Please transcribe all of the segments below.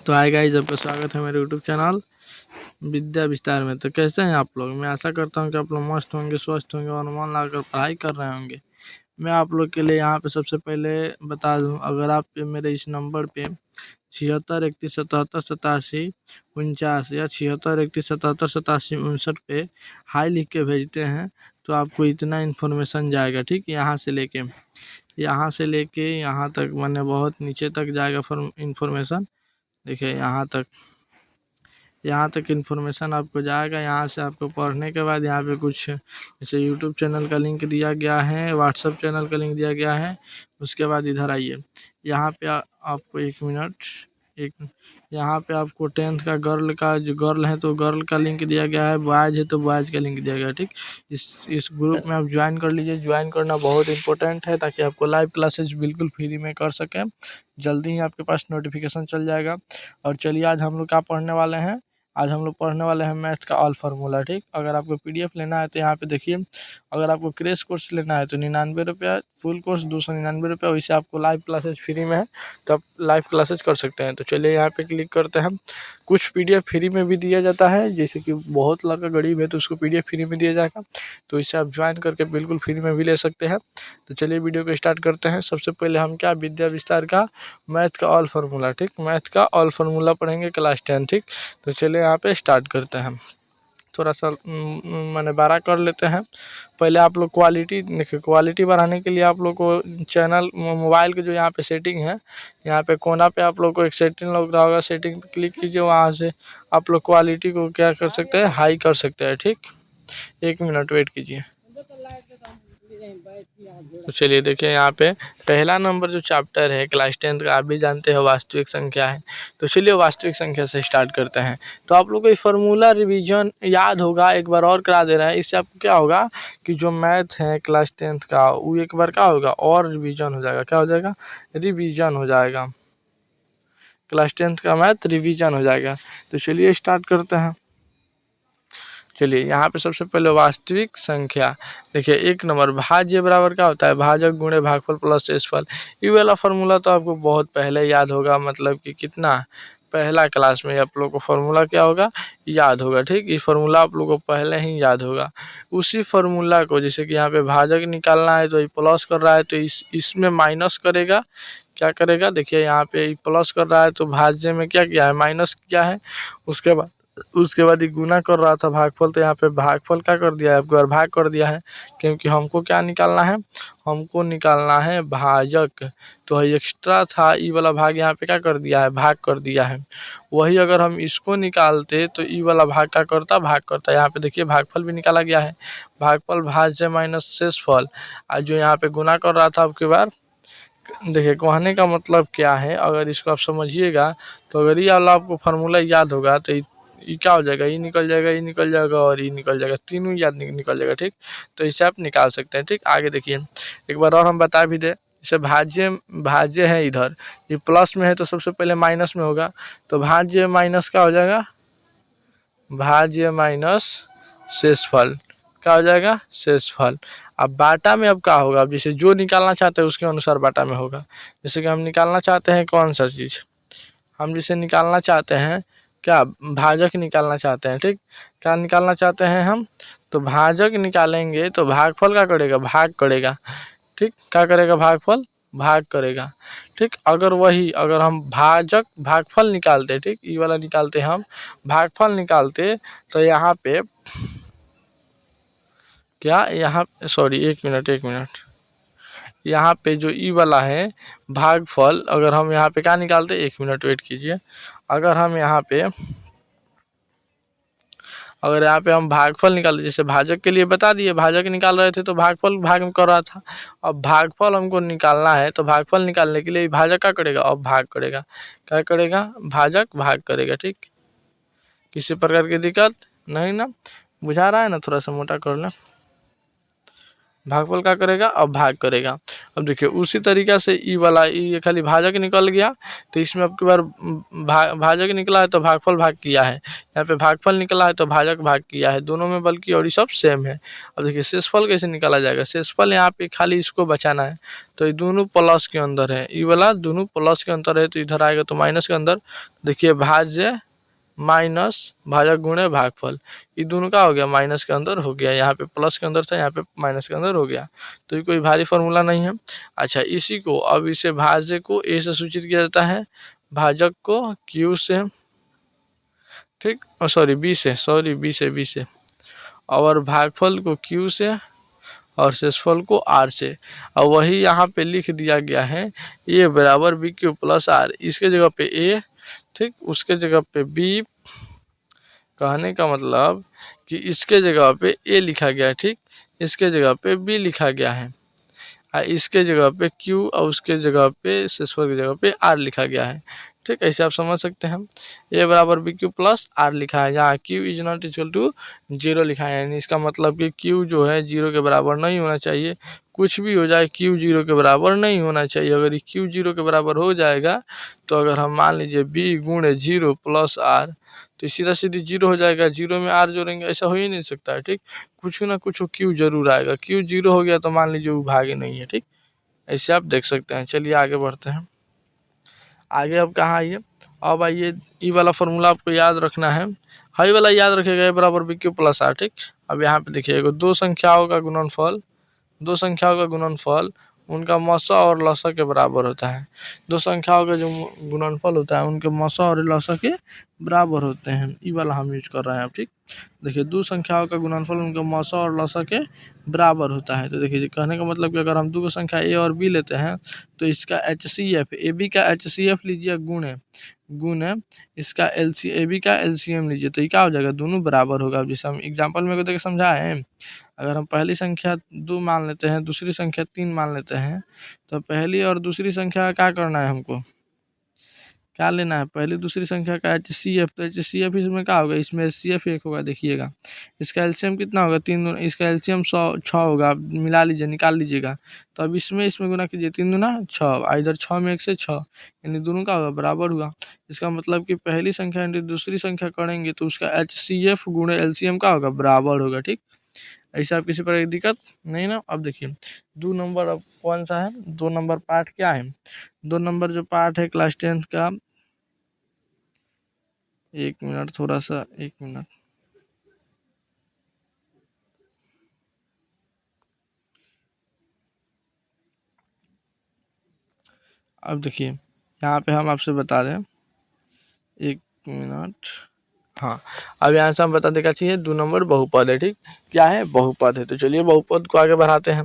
तो hi guys, आपका स्वागत है मेरे यूट्यूब चैनल विद्या विस्तार में। तो कैसे हैं आप लोग? मैं आशा करता हूं कि आप लोग मस्त होंगे, स्वस्थ होंगे और मन लगाकर पढ़ाई कर रहे होंगे। मैं आप लोग के लिए यहाँ पे सबसे पहले बता दूं, अगर आप मेरे इस नंबर पे 76 31 77 87 49 या 76 31 77 87 59 हाई लिख के भेजते हैं तो आपको इतना इन्फॉर्मेशन जाएगा। ठीक, यहाँ से लेके यहाँ तक मैंने बहुत नीचे तक जाएगा इन्फॉर्मेशन। देखिए यहाँ तक इन्फॉर्मेशन आपको जाएगा। यहाँ से आपको पढ़ने के बाद यहाँ पे कुछ जैसे यूट्यूब चैनल का लिंक दिया गया है, व्हाट्सएप चैनल का लिंक दिया गया है। उसके बाद इधर आइए, यहाँ पे आपको यहाँ पे आपको 10th का गर्ल का, जो गर्ल है तो गर्ल का लिंक दिया गया है, बॉयज़ है तो बॉयज़ का लिंक दिया गया है। ठीक, इस ग्रुप में आप ज्वाइन कर लीजिए। ज्वाइन करना बहुत इंपॉर्टेंट है ताकि आपको लाइव क्लासेज बिल्कुल फ्री में कर सकें। जल्दी ही आपके पास नोटिफिकेशन चल जाएगा। और चलिए, आज हम लोग क्या पढ़ने वाले हैं? आज हम लोग पढ़ने वाले हैं मैथ का ऑल फार्मूला। ठीक, अगर आपको पीडीएफ लेना है तो यहाँ पे देखिए, अगर आपको क्रैश कोर्स लेना है तो 99 रुपया, फुल कोर्स 299 रुपया। वैसे आपको लाइव क्लासेज फ्री में है तो आप लाइव क्लासेज कर सकते हैं। तो चलिए यहाँ पे क्लिक करते हैं। कुछ पीडीएफ फ्री में भी दिया जाता है, जैसे कि बहुत लड़का गरीब है तो उसको पीडीएफ फ्री में दिया जाएगा, तो इससे आप ज्वाइन करके बिल्कुल फ्री में भी ले सकते हैं। तो चलिए वीडियो को स्टार्ट करते हैं। सबसे पहले हम क्या, विद्या विस्तार का मैथ का ऑल फार्मूला। ठीक, मैथ का ऑल फार्मूला पढ़ेंगे क्लास 10। ठीक, तो चलिए यहाँ पे स्टार्ट करते हैं। थोड़ा सा मैंने 12 कर लेते हैं। पहले आप लोग क्वालिटी देखिए, क्वालिटी बढ़ाने के लिए आप लोग को चैनल मोबाइल के जो यहाँ पे सेटिंग है, यहाँ पे कोना पे आप लोग को एक सेटिंग लग रहा होगा, सेटिंग पे क्लिक कीजिए। वहाँ से आप लोग क्वालिटी को क्या कर सकते हैं, हाई कर सकते हैं। ठीक, 1 मिनट वेट कीजिए। तो चलिए देखिए, यहाँ पे पहला नंबर जो चैप्टर है क्लास 10 का, आप भी जानते हैं वास्तविक संख्या है। तो चलिए वास्तविक संख्या से स्टार्ट करते हैं। तो आप लोग को ये फार्मूला रिवीजन याद होगा, एक बार और करा दे रहा है। इससे आपको क्या होगा कि जो मैथ है क्लास 10 का, वो एक बार क्या होगा और रिवीजन हो जाएगा। क्या हो जाएगा? रिवीजन हो जाएगा। क्लास 10 का मैथ रिवीजन हो जाएगा। तो चलिए स्टार्ट करते हैं। चलिए यहाँ पे सबसे पहले वास्तविक संख्या देखिए, 1 नंबर भाज्य बराबर क्या होता है, भाजक गुणे भागफल प्लस शेषफल। ये वाला फार्मूला तो आपको बहुत पहले याद होगा, मतलब कि कितना, पहला क्लास में आप लोग को फार्मूला क्या होगा, याद होगा। ठीक, ये फार्मूला आप लोग को पहले ही याद होगा। उसी फार्मूला को, जैसे कि यहाँ पे भाजक निकालना है तो ये प्लस कर रहा है तो इसमें माइनस करेगा। क्या करेगा? देखिए यहाँ पे प्लस कर रहा है तो भाज्य में क्या किया है, माइनस किया है। उसके बाद ये गुना कर रहा था भागफल, तो यहाँ पे भागफल क्या कर दिया है, आपको भाग कर दिया है। क्योंकि हमको क्या निकालना है, हमको निकालना है भाजक। तो एक्स्ट्रा था ई वाला भाग, यहाँ पे क्या कर दिया है, भाग कर दिया है। वही अगर हम इसको निकालते तो ई वाला भाग क्या करता, भाग करता। यहाँ पे देखिए भागफल भी निकाला गया है, भागफल भाज्य माइनस शेषफल। और जो यहाँ पे गुना कर रहा था, आपके बार देखिए कहने का मतलब क्या है, अगर इसको आप समझिएगा तो अगर ये वाला आपको फार्मूला याद होगा तो ये क्या हो जाएगा, ये निकल जाएगा, ये निकल जाएगा और ये निकल जाएगा, तीनों याद निकल जाएगा। ठीक, तो इसे आप निकाल सकते हैं। ठीक, आगे देखिए एक बार और हम बता भी दें। जैसे भाज्य है, इधर ये प्लस में है तो सबसे पहले माइनस में होगा, तो भाज्य माइनस क्या हो जाएगा, भाज्य माइनस शेषफल। क्या हो जाएगा, शेषफल। अब बाटा में अब क्या होगा, अब जैसे जो निकालना चाहते हैं उसके अनुसार बाटा में होगा। जैसे कि हम निकालना चाहते हैं कौन सा चीज़, हम जिसे निकालना चाहते हैं क्या, भाजक निकालना चाहते हैं। ठीक, क्या निकालना चाहते हैं हम, तो भाजक निकालेंगे तो भागफल क्या करेगा, भाग करेगा। ठीक, क्या करेगा, भागफल भाग करेगा। ठीक, अगर हम भागफल निकालते, ठीक ये वाला निकालते, हम भागफल निकालते तो यहाँ पे क्या, यहाँ सॉरी 1 मिनट, यहाँ पे जो ई वाला है भागफल, अगर हम यहाँ पे क्या निकालते, 1 मिनट वेट कीजिए। अगर यहाँ पे हम भागफल निकालते, जैसे भाजक के लिए बता दिए, भाजक निकाल रहे थे तो भागफल भाग में कर रहा था। अब भागफल हमको निकालना है तो भागफल निकालने के लिए भाजक क्या करेगा, अब भाग करेगा। क्या करेगा, भाजक भाग करेगा। ठीक, किसी प्रकार की दिक्कत नहीं ना, बुझा रहा है ना, थोड़ा सा मोटा कर लें। भागफल क्या करेगा, अब भाग करेगा। अब देखिए उसी तरीका से ई वाला, ये खाली भाजक निकल गया, तो इसमें अब की बार भाजक निकला है तो भागफल भाग किया है, यहाँ पे भागफल निकला है तो भाजक भाग किया है, दोनों में बल्कि और ये सब सेम है। अब देखिए शेषफल कैसे निकाला जाएगा, शेषफल यहाँ पे खाली इसको बचाना है, तो ये दोनों प्लस के अंदर है, ये वाला दोनों प्लस के अंदर है, तो इधर आएगा तो माइनस के अंदर। देखिए भाज्य माइनस भाजक गुणे भागफल, ये दोनों का हो गया माइनस के अंदर हो गया, यहाँ पे प्लस के अंदर था, यहाँ पे माइनस के अंदर हो गया, तो ये कोई भारी फार्मूला नहीं है। अच्छा इसी को अब इसे भाज्य को ए से सूचित किया जाता है, भाजक को क्यू से, ठीक, सॉरी बी से, और भागफल को क्यू से, और शेषफल को आर से। और वही यहाँ पे लिख दिया गया है ए बराबर बी क्यू प्लस आर, इसके जगह पे ए, ठीक, उसके जगह पे बी, कहने का मतलब कि इसके जगह पे ए लिखा गया है, ठीक, इसके जगह पे बी लिखा गया है, इसके जगह पे क्यू और उसके जगह पे शेषफल की जगह पे आर लिखा गया है, ठीक, ऐसे आप समझ सकते हैं। ए बराबर बी क्यू प्लस आर लिखा है, जहाँ Q is not equal to zero लिखा है, यानी इसका मतलब कि क्यू जो है जीरो के बराबर नहीं होना चाहिए, कुछ भी हो जाए क्यू जीरो के बराबर नहीं होना चाहिए। अगर ये क्यू जीरो के बराबर हो जाएगा तो अगर हम मान लीजिए बी गुणे जीरो प्लस आर, तो सीधा सीधी जीरो हो जाएगा, जीरो में आर जोड़ेंगे, ऐसा हो ही नहीं सकता है, ठीक, कुछ ना कुछ क्यू जरूर आएगा, क्यू जीरो हो गया तो मान लीजिए वो भागे नहीं है, ठीक, ऐसे आप देख सकते हैं। चलिए आगे बढ़ते हैं, आगे अब कहाँ आइए, अब आइए ई वाला फॉर्मूला आपको याद रखना है, हाई वाला याद रखिएगा, ए बराबर बी क्यू प्लस आर, ठीक। अब यहाँ पे देखिएगा दो संख्याओं का गुणनफल, दो संख्याओं का गुणनफल उनका मसा और लसा के बराबर होता है, दो संख्याओं का जो गुणनफल होता है उनके मसा और लसा के बराबर होते हैं, ये वाला हम यूज कर रहे हैं अब, ठीक। देखिए दो संख्याओं का गुणनफल उनके मसा और लसा के बराबर होता है, तो देखिए कहने का मतलब कि अगर हम दो संख्या ए और बी लेते हैं तो इसका H C F, A B का एच सी एफ लीजिए गुण है इसका ए बी का एलसीएम लीजिए, तो ये क्या हो जाएगा, दोनों बराबर होगा। अब जैसे हम एग्जाम्पल में देखिए समझाए हैं, अगर हम पहली संख्या 2 मान लेते हैं, दूसरी संख्या 3 मान लेते हैं, तो पहली और दूसरी संख्या का क्या करना है, हमको क्या लेना है, पहली दूसरी संख्या का एच सी एफ, तो एच सी एफ इसमें क्या होगा, इसमें एच सी एफ एक होगा, देखिएगा इसका एलसीएम कितना होगा, तीन, इसका एलसीएम 6 होगा, आप मिला लीजिए निकाल लीजिएगा, तो अब इसमें गुना कीजिए, 3 दूना 6, इधर 6 में 1 से 6, यानी दोनों का होगा बराबर हुआ। इसका मतलब कि पहली संख्या इंटू दूसरी संख्या करेंगे तो उसका एच सी एफ गुणे एलसीएम का होगा, बराबर होगा, ठीक। ऐसे आप किसी प्रकार की दिक्कत नहीं ना। अब देखिए 2 नंबर अब कौन सा है, 2 नंबर पार्ट क्या है, 2 नंबर जो पार्ट है क्लास 10th का, एक मिनट थोड़ा सा, एक मिनट, अब देखिए यहाँ पे हम आपसे बता दें, एक मिनट, हाँ, अब यहाँ से हम बता देना चाहिए 2 नंबर बहुपद है, ठीक, क्या है, बहुपद है। तो चलिए बहुपद को आगे बढ़ाते हैं।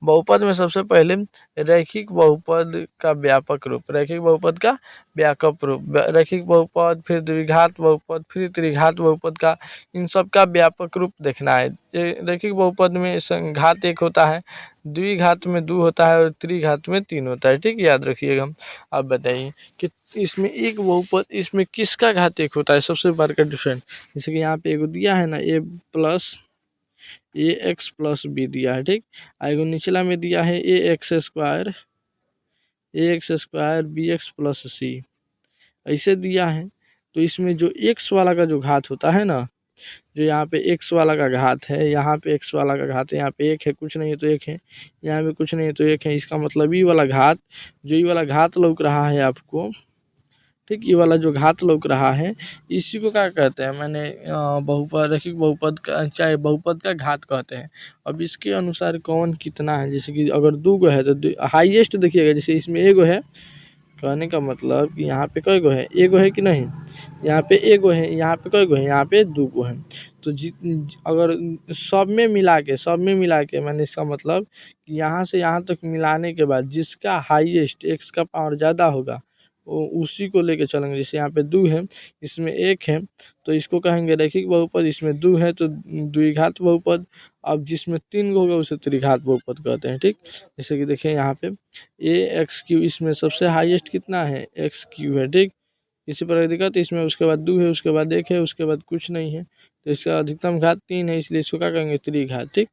बहुपद में सबसे पहले रैखिक बहुपद का व्यापक रूप, रैखिक बहुपद का व्यापक रूप, रैखिक बहुपद, फिर द्विघात बहुपद, फिर त्रिघात बहुपद का, इन सब का व्यापक रूप देखना है। रैखिक बहुपद में घात 1 होता है, द्विघात में 2 होता है और त्रिघात में 3 होता है, ठीक, याद रखिएगा। अब बताइए कि इसमें एक बहुपद, इसमें किसका घात 1 होता है, सबसे बड़ा डिफरेंट, जैसे कि यहाँ पे एगो दिया है ना, ए एक्स प्लस बी दिया है, ठीक, एगो निचला में दिया है a x square b x plus c, ऐसे दिया है। तो इसमें जो एक्स वाला का जो घात होता है ना, जो यहाँ पे एक्स वाला का घात है, यहाँ पे एक्स वाला का घात है, यहाँ पे 1 है, कुछ नहीं है तो 1 है, यहाँ पे कुछ नहीं है तो 1 है, इसका मतलब ये वाला घात, जो ये वाला घात लौक रहा है आपको, ठीक, ये वाला जो घात लौक रहा है इसी को क्या कहते हैं, मैंने बहुपद, रैखिक बहुपद का, चाहे बहुपद का घात कहते हैं। अब इसके अनुसार कौन कितना है, जैसे कि अगर 2 गो है तो हाईएस्ट देखिएगा, जैसे इसमें एगो है, कहने का मतलब कि यहाँ पे कई गो है, एगो है कि नहीं, यहाँ पे एगो है, यहाँ पे कई गो है, यहाँ पे 2 गो है, तो अगर सब में मिला के मैंने, इसका मतलब यहाँ से यहाँ तक मिलाने के बाद जिसका हाईएस्ट एक्स का पावर ज़्यादा होगा वो उसी को लेके चलेंगे। जैसे यहाँ पे 2 है, इसमें 1 है, तो इसको कहेंगे रैखिक बहुपद, इसमें 2 है तो द्विघात बहुपद, अब जिसमें 3 होगा उसे त्रिघात बहुपद कहते हैं, ठीक। जैसे कि देखिए यहाँ पे ए एक्स क्यू, इसमें सबसे हाईएस्ट कितना है, एक्स क्यू है, ठीक, इसी प्रकार दिक्कत, इसमें उसके बाद 2 है, उसके बाद 1 है, उसके बाद कुछ नहीं है, तो इसका अधिकतम घात 3 है, इसलिए इसको क्या कहेंगे, त्रिघात, ठीक।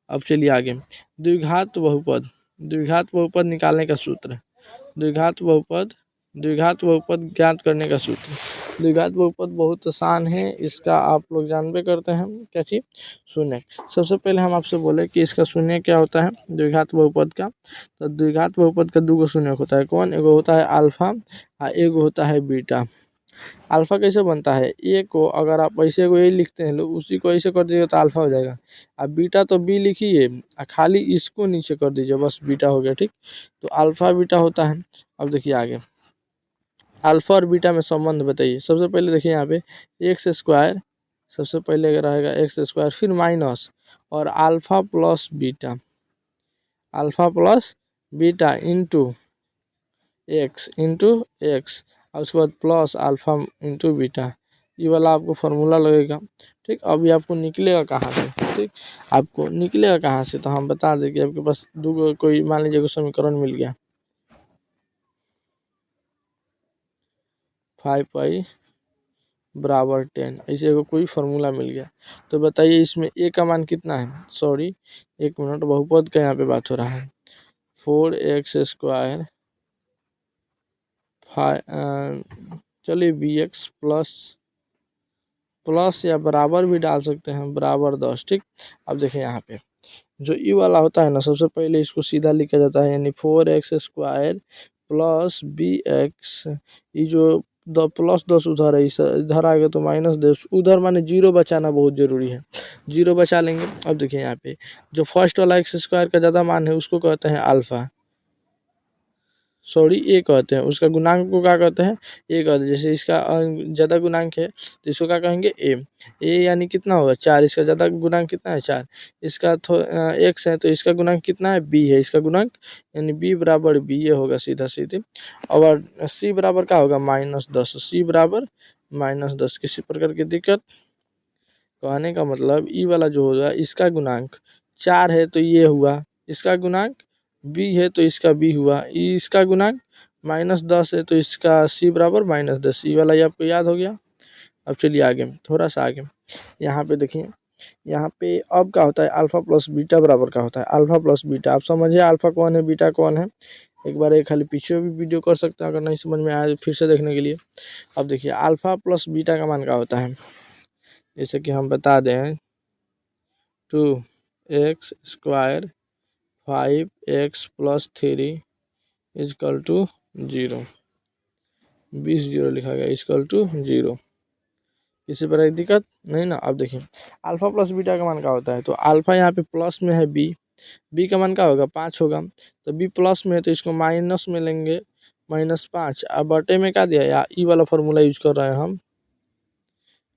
अब चलिए आगे, द्विघात बहुपद, द्विघात बहुपद निकालने का सूत्र, द्विघात बहुपद, द्विघात बहुपद ज्ञात करने का सूत्र। द्विघात बहुपद बहुत आसान है, इसका आप लोग जानबे करते हैं, क्या चीज, शून्य। सबसे पहले हम आपसे बोले कि इसका शून्य क्या होता है द्विघात बहुपद का, तो द्विघात बहुपद का दो शून्य होता है, कौन, एगो होता है अल्फा और एगो होता है बीटा। अल्फा कैसे बनता है, ए को अगर आप ऐसे को ए लिखते हैं लोग, उसी को ऐसे कर दीजिएगा तो अल्फा हो जाएगा। अब बीटा तो बी लिखिए, खाली इसको नीचे कर दीजिए, बस बीटा हो गया, ठीक। तो अल्फा बीटा होता है। अब देखिए आगे, अल्फा और बीटा में संबंध बताइए। सबसे पहले देखिए यहाँ पे एक्स स्क्वायर, सबसे पहले अगर रहेगा एक्स स्क्वायर, फिर माइनस और alpha plus beta, alpha plus beta into x और उसके बाद प्लस अल्फा इंटू बीटा, ये वाला आपको फार्मूला लगेगा, ठीक। अभी आपको निकलेगा कहाँ से, ठीक, आपको निकलेगा कहाँ से, तो हम बता दें कि आपके पास दो कोई मान लीजिए कोई समीकरण मिल गया, 5 बराबर 10, ऐसे को कोई फार्मूला मिल गया, तो बताइए इसमें ए का मान कितना है, सॉरी 1 मिनट, बहुपद का यहाँ पे बात हो रहा है, 4x² चलिए bx प्लस या बराबर भी डाल सकते हैं, बराबर 10, ठीक। अब देखें यहाँ पे जो ई वाला होता है ना, सबसे पहले इसको सीधा लिखा जाता है, यानी 4x² प्लस bx, ये जो प्लस 10 उधर है, इधर आएगा तो -10, उधर माने जीरो बचाना बहुत ज़रूरी है, जीरो बचा लेंगे। अब देखिए यहाँ पे जो फर्स्ट वाला x² का ज़्यादा मान है उसको कहते हैं अल्फ़ा, सॉरी ए कहते हैं, उसका गुणांक को क्या कहते हैं, ए कहते हैं। जैसे इसका ज़्यादा गुणांक है तो इसको क्या कहेंगे, ए यानी कितना होगा 4, इसका ज़्यादा गुणांक कितना है 4, इसका x है तो इसका गुणांक कितना है b है, इसका गुणांक यानी b बराबर b, ये होगा सीधा सीधे। और c बराबर क्या होगा -10, c बराबर -10, किसी प्रकार की दिक्कत, कहने का मतलब ई वाला जो होगा इसका गुणांक 4 है तो ये हुआ, इसका गुणांक b है तो इसका b हुआ, इसका गुणांक -10 है तो इसका c बराबर -10, ई वाला ये आपको याद हो गया। अब चलिए आगे, थोड़ा सा आगे, यहाँ पे देखिए, यहाँ पे अब क्या होता है, अल्फा प्लस बीटा बराबर क्या होता है, अल्फा प्लस बीटा, आप समझिए अल्फा कौन है बीटा कौन है, एक बार एक खाली पीछे भी वीडियो कर सकते हैं अगर नहीं समझ में आए फिर से देखने के लिए। अब देखिए अल्फा प्लस बीटा का मान क्या होता है, जैसे कि हम बता दें 2x² 5x + 3 = 0, 20 0 लिखा गया = 0, किसी प्रकार की दिक्कत नहीं ना। अब देखिए अल्फा प्लस बीटा का मान क्या होता है, तो अल्फा यहाँ पे प्लस में है बी का मान क्या होगा 5 होगा, तो बी प्लस में है तो इसको माइनस में लेंगे -5, अब बटे में क्या दिया या ई वाला फार्मूला यूज कर रहे हैं हम,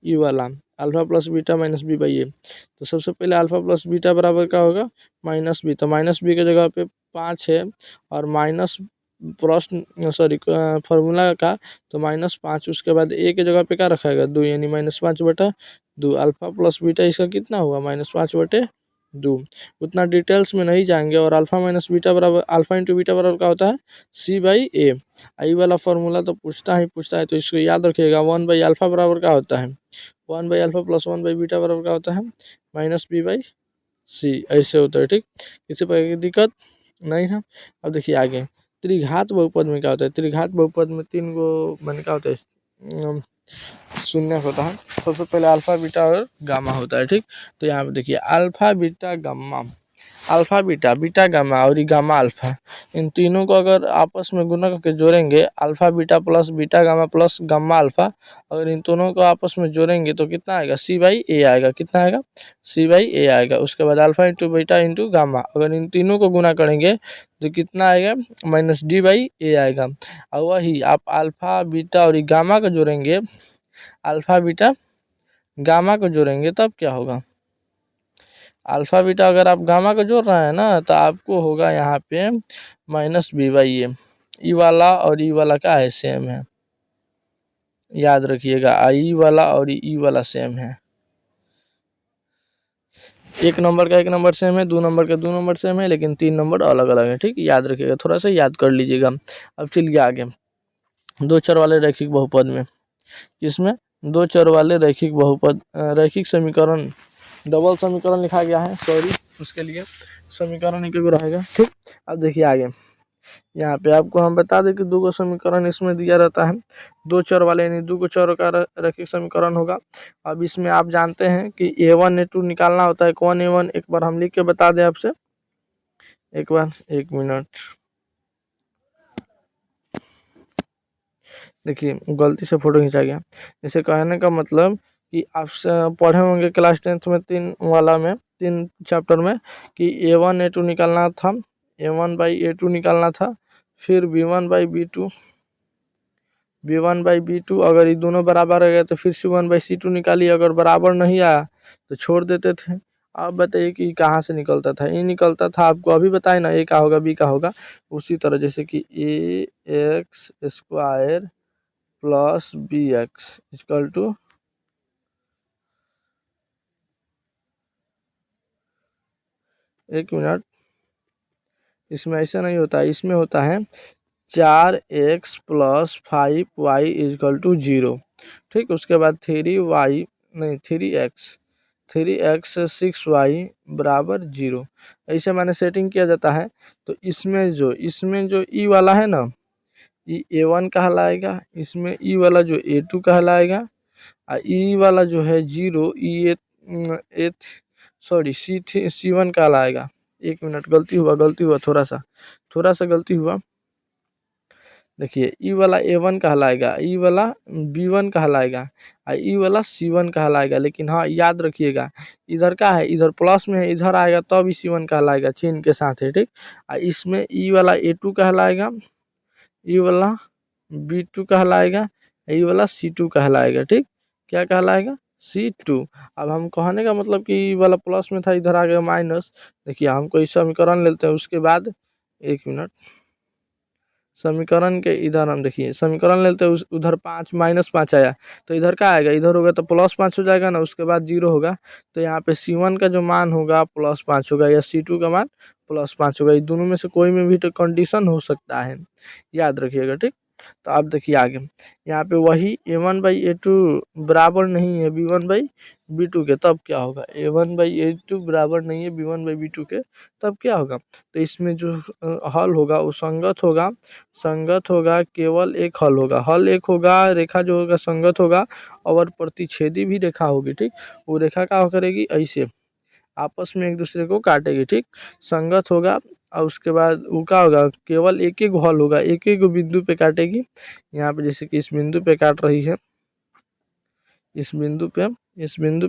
ई वाला अल्फा प्लस बीटा -b/a, तो सबसे पहले अल्फा प्लस बीटा बराबर क्या होगा -b, तो -b की जगह पे 5 है और माइनस प्लस सॉरी फार्मूला का तो -5, उसके बाद ए के जगह पे क्या रखेगा 2, यानी -5/2, अल्फा प्लस बीटा इसका कितना हुआ -5/2। उतना डिटेल्स में नहीं जाएंगे, और अल्फा माइनस बीटा बराबर अल्फा इंटू बीटा बराबर क्या होता है c/a, आई वाला फार्मूला तो पूछता है, तो इसको याद रखिएगा, 1/अल्फा बराबर क्या होता है 1/अल्फा प्लस 1/बीटा बराबर क्या होता है -b/c, ऐसे होता है, ठीक। किसी प्रकार की दिक्कत नहीं है। अब देखिए आगे, त्रिघात बहुपद में क्या होता है, त्रिघात बहुपद में 3 गो मान क्या होता है शून्य होता है, सबसे पहले अल्फा बीटा और गामा होता है, ठीक। तो यहाँ पे देखिए alpha beta gamma, alpha beta, beta gamma और गामा अल्फा, इन तीनों को अगर आपस में गुणा करके जोड़ेंगे, alpha beta plus beta gamma plus gamma alpha, अगर इन दोनों को आपस में जोड़ेंगे तो कितना आएगा c/a आएगा, कितना आएगा c/a आएगा। उसके बाद alpha into beta into gamma, अगर इन तीनों को गुना करेंगे तो कितना आएगा -d/a आएगा। और वही आप अल्फा बीटा और गामा को जोड़ेंगे, अल्फा बीटा गामा को जोड़ेंगे तब क्या होगा, अल्फा बीटा अगर आप गामा को जोड़ रहे हैं ना तो आपको होगा यहाँ पे -b/a, ई वाला और ई वाला क्या है सेम है, याद रखिएगा ई वाला और ई वाला सेम है, एक नंबर का एक नंबर सेम है, 2 नंबर का 2 नंबर सेम है, लेकिन 3 नंबर अलग अलग है, ठीक, याद रखिएगा, थोड़ा सा याद कर लीजिएगा। अब चलिए आगे, 2 चर वाले रैखिक बहुपद में, इसमें 2 चर वाले रैखिक बहुपद रैखिक समीकरण डबल समीकरण लिखा गया है, सॉरी उसके लिए समीकरण एक रहेगा। ठीक, अब देखिए आगे यहाँ पे आपको हम बता दें कि दो गो समीकरण इसमें दिया रहता है, दो चर वाले यानी दो गो चर का रैखिक समीकरण होगा। अब इसमें आप जानते हैं कि A1 A2 निकालना होता है, कौन A1 एक बार हम लिख के बता दें आपसे, एक बार 1 मिनट, देखिए गलती से फोटो खींचा गया। इसे कहने का मतलब कि आप पढ़े होंगे क्लास 10th में 3 चैप्टर में कि A1 A2 निकालना था, A1/A2 निकालना था, फिर B1/B2 अगर ये दोनों बराबर आ गए तो फिर C1/C2 निकालिए, अगर बराबर नहीं आया तो छोड़ देते थे। आप बताइए कि कहाँ से निकलता था, ये निकलता था आपको अभी बताए ना, ए का होगा बी का होगा, उसी तरह जैसे कि AX² plus BX equal to, एक मिनट, इसमें ऐसा नहीं होता है, इसमें होता है 4x + 5y इक्वल टू 0। ठीक, उसके बाद 3x 6y बराबर 0, ऐसे मैंने सेटिंग किया जाता है। तो इसमें जो ई वाला है ना, ये A1 कहलाएगा, इसमें ई वाला जो A2 कहलाएगा, और ई वाला जो है 0 ई C1 कहलाएगा। एक मिनट, गलती हुआ, थोड़ा सा गलती हुआ। देखिए ई वाला A1 कहलाएगा, ई वाला B1 कहलाएगा, और ई वाला C1 कहलाएगा। लेकिन हाँ याद रखिएगा, इधर का है, इधर प्लस में है, इधर आएगा तब ई C1 कहलाएगा, चिन्ह के साथ है। ठीक, और इसमें ई वाला A2 कहलाएगा, ई वाला B2 कहलाएगा, ई वाला C2 कहलाएगा। ठीक, क्या कहलाएगा, C2। अब हम कहने का मतलब कि ई वाला प्लस में था, इधर आ गया माइनस। देखिए हम कोई समीकरण लेते हैं, उसके बाद एक मिनट, समीकरण के इधर हम देखिए समीकरण लेते हैं, उधर 5 -5 आया तो इधर क्या आएगा, इधर होगा तो +5 हो जाएगा ना, उसके बाद 0 होगा। तो यहाँ पे C1 का जो मान होगा +5 होगा, या C2 का मान +5 होगा। ये दोनों में से कोई में भी तो कंडीशन हो सकता है, याद रखिएगा। ठीक, तो आप देखिए आगे यहाँ पे वही A1/A2 बराबर नहीं है B1/B2 के, तब क्या होगा, A1/A2 बराबर नहीं है B1/B2 के, तब क्या होगा। तो इसमें जो हल होगा वो संगत होगा, केवल एक हल एक होगा, रेखा जो होगा संगत होगा, और प्रतिच्छेदी भी रेखा होगी। ठीक, वो रेखा क्या करेगी, ऐसे आपस में एक दूसरे को काटेगी। ठीक, संगत होगा, और उसके बाद वो क्या होगा, केवल एक एक हल होगा, एक एक बिंदु पे काटेगी। यहाँ पे जैसे कि इस बिंदु पे काट रही है, इस बिंदु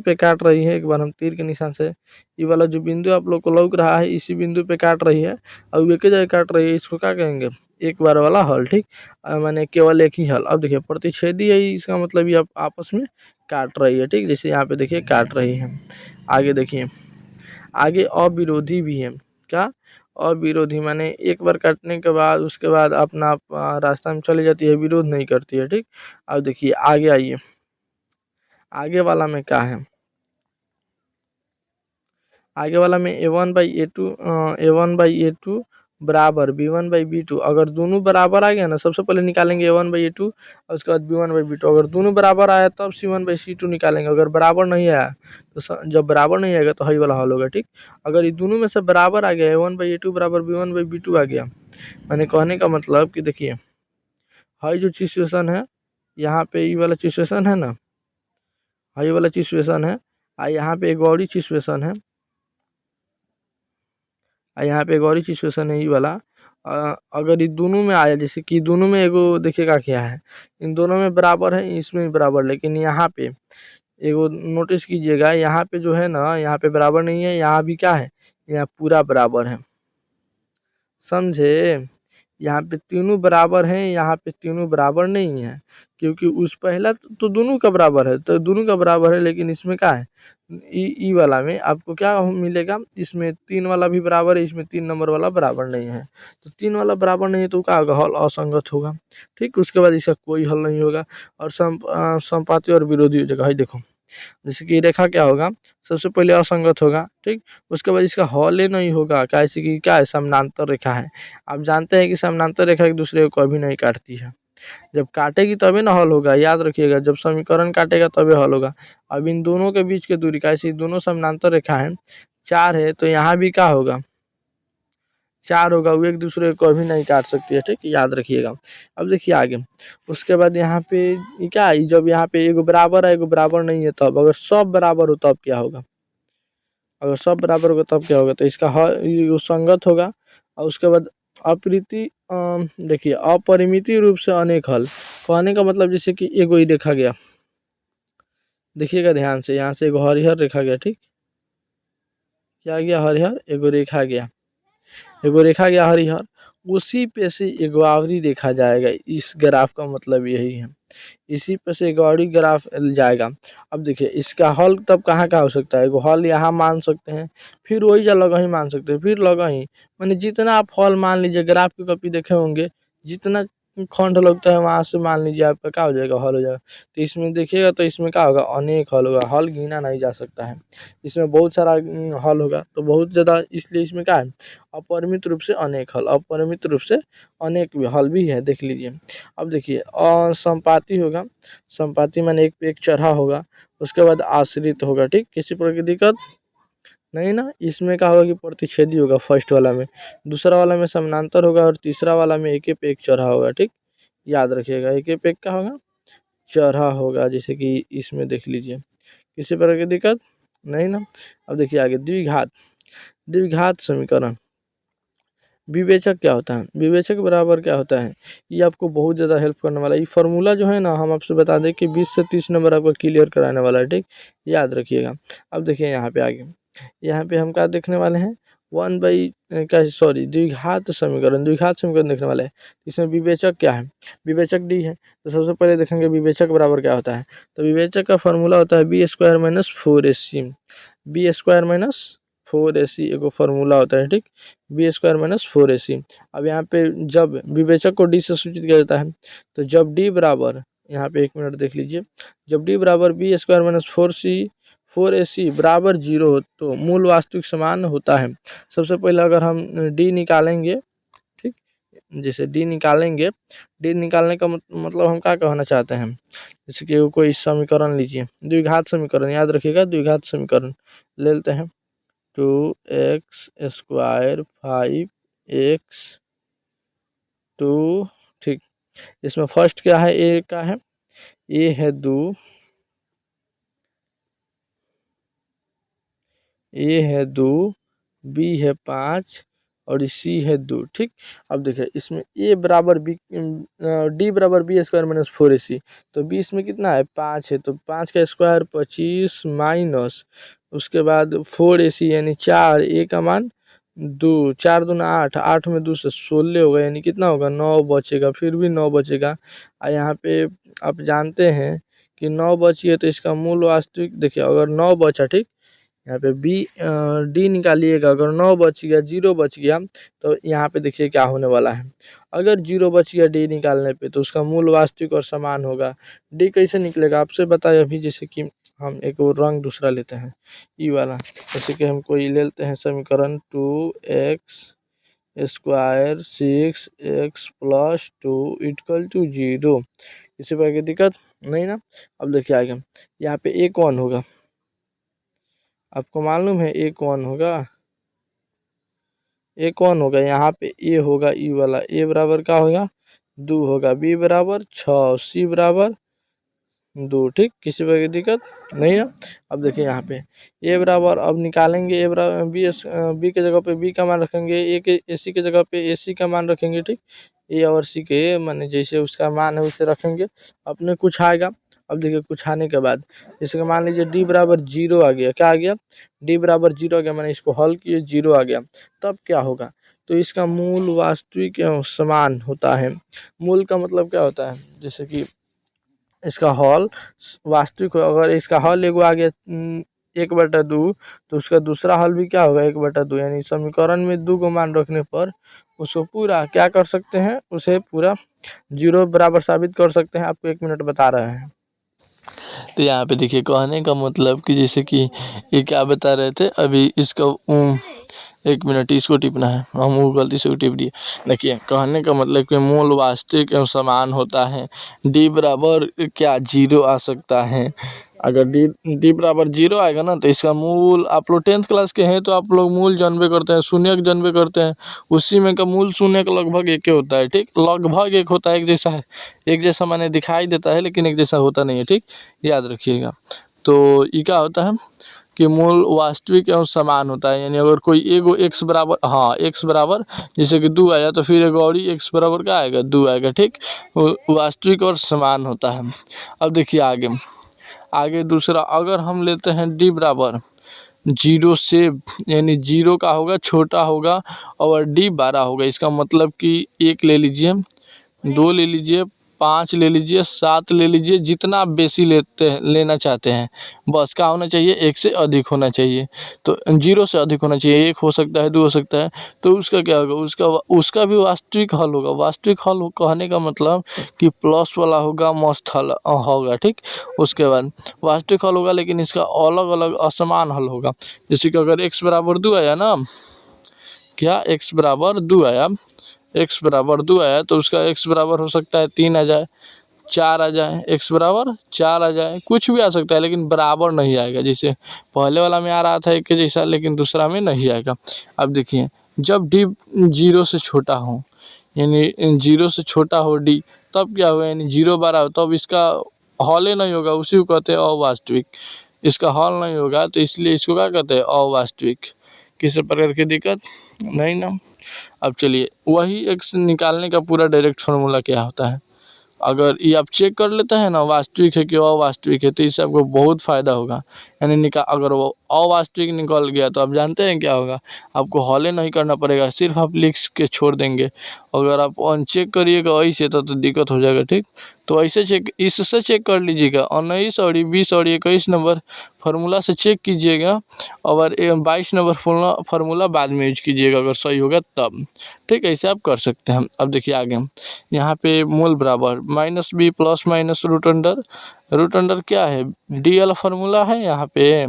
पे काट रही है। एक बार हम तीर के निशान से, ये वाला जो बिंदु आप लोग को लौक रहा है, इसी बिंदु पे काट रही है, और एक जगह काट रही है, इसको क्या कहेंगे, एक बार वाला हल। ठीक, माने केवल एक ही हल। अब देखिए प्रतिच्छेदी है, इसका मतलब ये आपस में काट रही है। ठीक, जैसे यहाँ पे देखिए काट रही है। आगे देखिए, आगे अविरोधी भी है, क्या, अविरोधी माने एक बार काटने के बाद उसके बाद अपना रास्ता में चली जाती है, विरोध नहीं करती है। ठीक, अब देखिए आगे आइए, आगे वाला में क्या है, आगे वाला में A1/A2 बराबर B1/B2, अगर दोनों बराबर आ गया ना, सबसे पहले निकालेंगे A1/A2 और उसके बाद B1/B2। अगर दोनों बराबर आया तब C1/C2 निकालेंगे, अगर बराबर नहीं आया तो जब बराबर नहीं आएगा तो हई वाला हल होगा। ठीक, अगर ये दोनों में से बराबर आ गया, A1/A2 बराबर B1/B2 आ गया, मैंने कहने का मतलब कि देखिए हई जो सिचुएशन है, यहाँ पे ये वाला सिचुएशन है ना, हई वाला सिचुएशन है, और यहाँ पे एक और सिचुएशन है, यहाँ पे एक और ही सिचुएशन है ये वाला। अगर ये दोनों में आया, जैसे कि दोनों में एगो देखिएगा क्या है, इन दोनों में बराबर है, इसमें भी बराबर, लेकिन यहाँ पे एगो नोटिस कीजिएगा, यहाँ पे जो है ना, यहाँ पे बराबर नहीं है, यहाँ भी क्या है, यहाँ पूरा बराबर है, समझे। यहाँ पे तीनों बराबर हैं, यहाँ पे तीनों बराबर नहीं है, क्योंकि उस पहला तो दोनों का बराबर है, तो दोनों का बराबर है, लेकिन इसमें क्या है, ई वाला में आपको क्या मिलेगा, इसमें 3 वाला भी बराबर है, इसमें 3 नंबर वाला बराबर नहीं है। तो 3 वाला बराबर नहीं है तो क्या होगा, हल असंगत होगा। ठीक, उसके बाद इसका कोई हल नहीं होगा, और संपाती और विरोधी जगह है। देखो जैसे कि रेखा क्या होगा, सबसे पहले असंगत होगा। ठीक, उसके बाद इसका हल ही नहीं होगा, कैसे कि क्या है, समानांतर रेखा है। आप जानते हैं कि समानांतर रेखा एक दूसरे को कभी नहीं काटती है। जब काटेगी तभी ना हल होगा, याद रखिएगा, जब समीकरण काटेगा तभी हल होगा। अब इन दोनों के बीच की दूरी कैसे, दोनों समानांतर रेखा है, 4 है, तो यहाँ भी क्या होगा, 4 होगा, वो एक दूसरे को कभी नहीं काट सकती है, ठीक, याद रखिएगा। अब देखिए आगे, उसके बाद यहाँ पे क्या है, जब यहाँ पे एगो बराबर है एगो बराबर नहीं है, तब अगर सब बराबर हो तब क्या होगा, अगर सब बराबर होगा तब क्या होगा, तो इसका ये संगत होगा। और उसके बाद अपरिति देखिए अपरिमित रूप से अनेक हल, कहने का मतलब जैसे कि एगो ही देखा गया, देखिएगा ध्यान से, यहाँ से एगो हरिहर रेखा गया, ठीक, क्या गया, हरिहर एगो रेखा गया, एगो रेखा गया हरिहर, उसी पे से एगो आवरी देखा जाएगा, इस ग्राफ का मतलब यही है, इसी पे से गौड़ी ग्राफ जाएगा। अब देखिए इसका हल तब कहाँ का हो सकता है, एगो हल यहाँ मान सकते हैं, फिर वही जगह ही मान सकते हैं, फिर लगा ही, मैंने जितना आप हल मान लीजिए, ग्राफ की कॉपी देखे होंगे, जितना खंड लगता है वहाँ से मान लीजिए आपका क्या हो जाएगा, हल हो जाएगा। तो इसमें देखिएगा तो इसमें क्या होगा, अनेक हल होगा, हल गिना नहीं जा सकता है, इसमें बहुत सारा हल होगा, तो बहुत ज़्यादा, इसलिए इसमें क्या है, अपरिमित रूप से अनेक हल, अपरिमित रूप से अनेक हल भी है, देख लीजिए। अब देखिए असंपाती होगा, संपाती माने एक पे एक चढ़ा होगा, उसके बाद आश्रित होगा, ठीक, किसी प्रकार की दिक्कत नहीं ना। इसमें क्या होगा कि प्रतिच्छेदी होगा फर्स्ट वाला में, दूसरा वाला में समानांतर होगा, और तीसरा वाला में एक पे एक चढ़ा होगा, ठीक, याद रखिएगा, एक पे एक क्या होगा, चढ़ा होगा, जैसे कि इसमें देख लीजिए, किसी प्रकार की दिक्कत नहीं ना। अब देखिए आगे, द्विघात, द्विघात समीकरण, विवेचक क्या होता है, विवेचक बराबर क्या होता है, ये आपको बहुत ज़्यादा हेल्प करने वाला है। ये फार्मूला जो है ना, हम आपसे बता दें कि 20 से 30 नंबर आपको क्लियर कराने वाला है, ठीक, याद रखिएगा। अब देखिए यहाँ पे आगे, यहाँ पे हम क्या देखने वाले हैं, 1 क्या, सॉरी, द्विघात समीकरण, द्विघात समीकरण देखने वाले हैं। इसमें विवेचक क्या है, विवेचक डी है, तो सबसे पहले देखेंगे विवेचक बराबर क्या होता है। तो विवेचक का फॉर्मूला होता है b² - 4ac, b² - 4ac एगो फार्मूला होता है, ठीक, b² - 4ac। अब यहाँ पे जब विवेचक को डी से सूचित किया जाता है, तो जब डी बराबर, यहाँ पे 1 मिनट देख लीजिए, जब डी बराबर b² - 4ac बराबर 0 हो तो मूल वास्तविक समान होता है। सबसे पहले अगर हम डी निकालेंगे, ठीक, जैसे डी निकालेंगे, डी निकालने का मतलब हम क्या कहना चाहते हैं, जैसे कि कोई समीकरण लीजिए, द्विघात समीकरण, याद रखिएगा, द्विघात समीकरण ले लेते हैं, 2x² 5x 2, ठीक, इसमें फर्स्ट क्या है, ए का है, ए है 2, ए है 2, बी है 5 और सी है 2, ठीक। अब देखिए इसमें ए बराबर बी, डी बराबर b² - 4ac, तो बी इसमें कितना है, 5 है, तो 5 का स्क्वायर 25 माइनस, उसके बाद 4ac यानी 4, ए का मान 2, 4 दूना 8, 8 में 2 से 16 होगा, यानी कितना होगा, 9 बचेगा, फिर भी 9 बचेगा। और यहाँ पे आप जानते हैं कि 9 बची है, तो इसका मूल वास्तविक देखिए, अगर 9 बचा, ठीक, यहाँ पे डी निकालिएगा, अगर 9 बच गया, 0 बच गया, तो यहाँ पे देखिए क्या होने वाला है, अगर 0 बच गया डी निकालने पे, तो उसका मूल वास्तविक और समान होगा। डी कैसे निकलेगा आपसे बताए अभी, जैसे कि हम एक और रंग दूसरा लेते हैं, ई वाला, जैसे कि हम कोई ले लेते हैं समीकरण 2x² 6x + 2 = 0, किसी प्रकार की दिक्कत नहीं ना। अब देखिए आगे, यहाँ पे ए कौन होगा, आपको मालूम है ए कौन होगा, ए कौन होगा, यहाँ पे ए होगा, ई वाला, ए बराबर क्या होगा, 2 होगा, बी बराबर 6, सी बराबर 2, ठीक, किसी प्रकार की दिक्कत नहीं है। अब देखिए यहाँ पे ए बराबर, अब निकालेंगे, ए बराबर बी के जगह पे बी का मान रखेंगे, ए के ए सी के जगह पे ए सी का मान रखेंगे, ठीक, ए और सी के माने जैसे उसका मान है उसे रखेंगे, अपने कुछ आएगा। अब देखिए कुछ आने के बाद, जैसे कि मान लीजिए डी बराबर 0 आ गया, क्या आ गया, डी बराबर 0 आ गया, मैंने इसको हल किए 0 आ गया, तब क्या होगा, तो इसका मूल वास्तविक समान होता है। मूल का मतलब क्या होता है, जैसे कि इसका हल वास्तविक हो, अगर इसका हल एगो आ गया 1/2, तो उसका दूसरा हल भी क्या होगा, 1/2, यानी समीकरण में 2 को मान रखने पर उसको पूरा क्या कर सकते हैं, उसे पूरा 0 बराबर साबित कर सकते हैं। आपको 1 मिनट बता रहे हैं। तो यहाँ पे देखिए कहने का मतलब कि जैसे कि ये क्या बता रहे थे अभी, इसका एक मिनट, इसको टिपना है, हम वो गलती से टिप दिए। देखिए कहने का मतलब कि मूल वास्तविक एवं समान होता है। डी बराबर क्या 0 आ सकता है। अगर डी बराबर 0 आएगा ना तो इसका मूल, आप लोग 10th क्लास के हैं तो आप लोग मूल जानबे करते हैं, शून्य जानबे करते हैं। उसी में का मूल शून्य का लगभग एक ही होता है। ठीक, लगभग एक होता है, एक जैसा है, एक जैसा माने दिखाई देता है लेकिन एक जैसा होता नहीं है। ठीक, याद रखिएगा। तो ये क्या होता है कि मूल वास्तविक एवं समान होता है। यानी अगर कोई एगो x बराबर, हाँ x बराबर जैसे कि 2 आया तो फिर एगो और ही x बराबर क्या आएगा, 2 आएगा। ठीक, वास्तविक और समान होता है। अब देखिए आगे, आगे दूसरा, अगर हम लेते हैं d बराबर 0 से, यानी 0 का होगा छोटा होगा और d बड़ा होगा। इसका मतलब कि 1 ले लीजिए, 2 ले लीजिए, 5 ले लीजिए, 7 ले लीजिए, जितना आप बेसी लेना चाहते हैं, बस क्या होना चाहिए, 1 से अधिक होना चाहिए। तो 0 से अधिक होना चाहिए, 1 हो सकता है, 2 हो सकता है। तो उसका क्या होगा, उसका भी वास्तविक हल होगा। वास्तविक हल कहने का मतलब कि प्लस वाला होगा, मस्त हल होगा। ठीक, उसके बाद वास्तविक हल होगा लेकिन इसका अलग अलग असमान हल होगा। जैसे कि अगर x बराबर 2 आया ना, क्या x बराबर 2 आया, x बराबर 2 आया तो उसका x बराबर हो सकता है 3 आ जाए, 4 आ जाए, x बराबर 4 आ जाए, कुछ भी आ सकता है लेकिन बराबर नहीं आएगा। जैसे पहले वाला में आ रहा था एक के जैसा, लेकिन दूसरा में नहीं आएगा। अब देखिए, जब d 0 से छोटा हो, यानी 0 से छोटा हो d, तब क्या होगा, यानी 0 बड़ा हो तब इसका हल ही नहीं होगा, उसी को कहते हैं अवास्तविक। इसका हल नहीं होगा तो इसलिए इसको क्या कहते हैं, अवास्तविक। किसी प्रकार की दिक्कत नहीं ना। अब चलिए, वही x निकालने का पूरा डायरेक्ट फार्मूला क्या होता है, अगर ये आप चेक कर लेते हैं ना वास्तविक है कि अवास्तविक है, तो इससे आपको बहुत फ़ायदा होगा। यानी अगर वो अवास्तविक निकल गया तो आप जानते हैं क्या होगा, आपको हल नहीं करना पड़ेगा, सिर्फ आप लिख के छोड़ देंगे। अगर आप अनचेक करिएगा ऐसे तो दिक्कत हो जाएगा। ठीक, तो ऐसे चेक, इससे चेक कर लीजिएगा, 19 और 20 और 21 नंबर फार्मूला से चेक कीजिएगा, और 22 नंबर फार्मूला बाद में यूज कीजिएगा अगर सही होगा तब। ठीक, ऐसे आप कर सकते हैं। अब देखिए आगे, यहाँ पे मूल बराबर -b plus minus root under क्या है, डी वाला फार्मूला है। यहाँ पे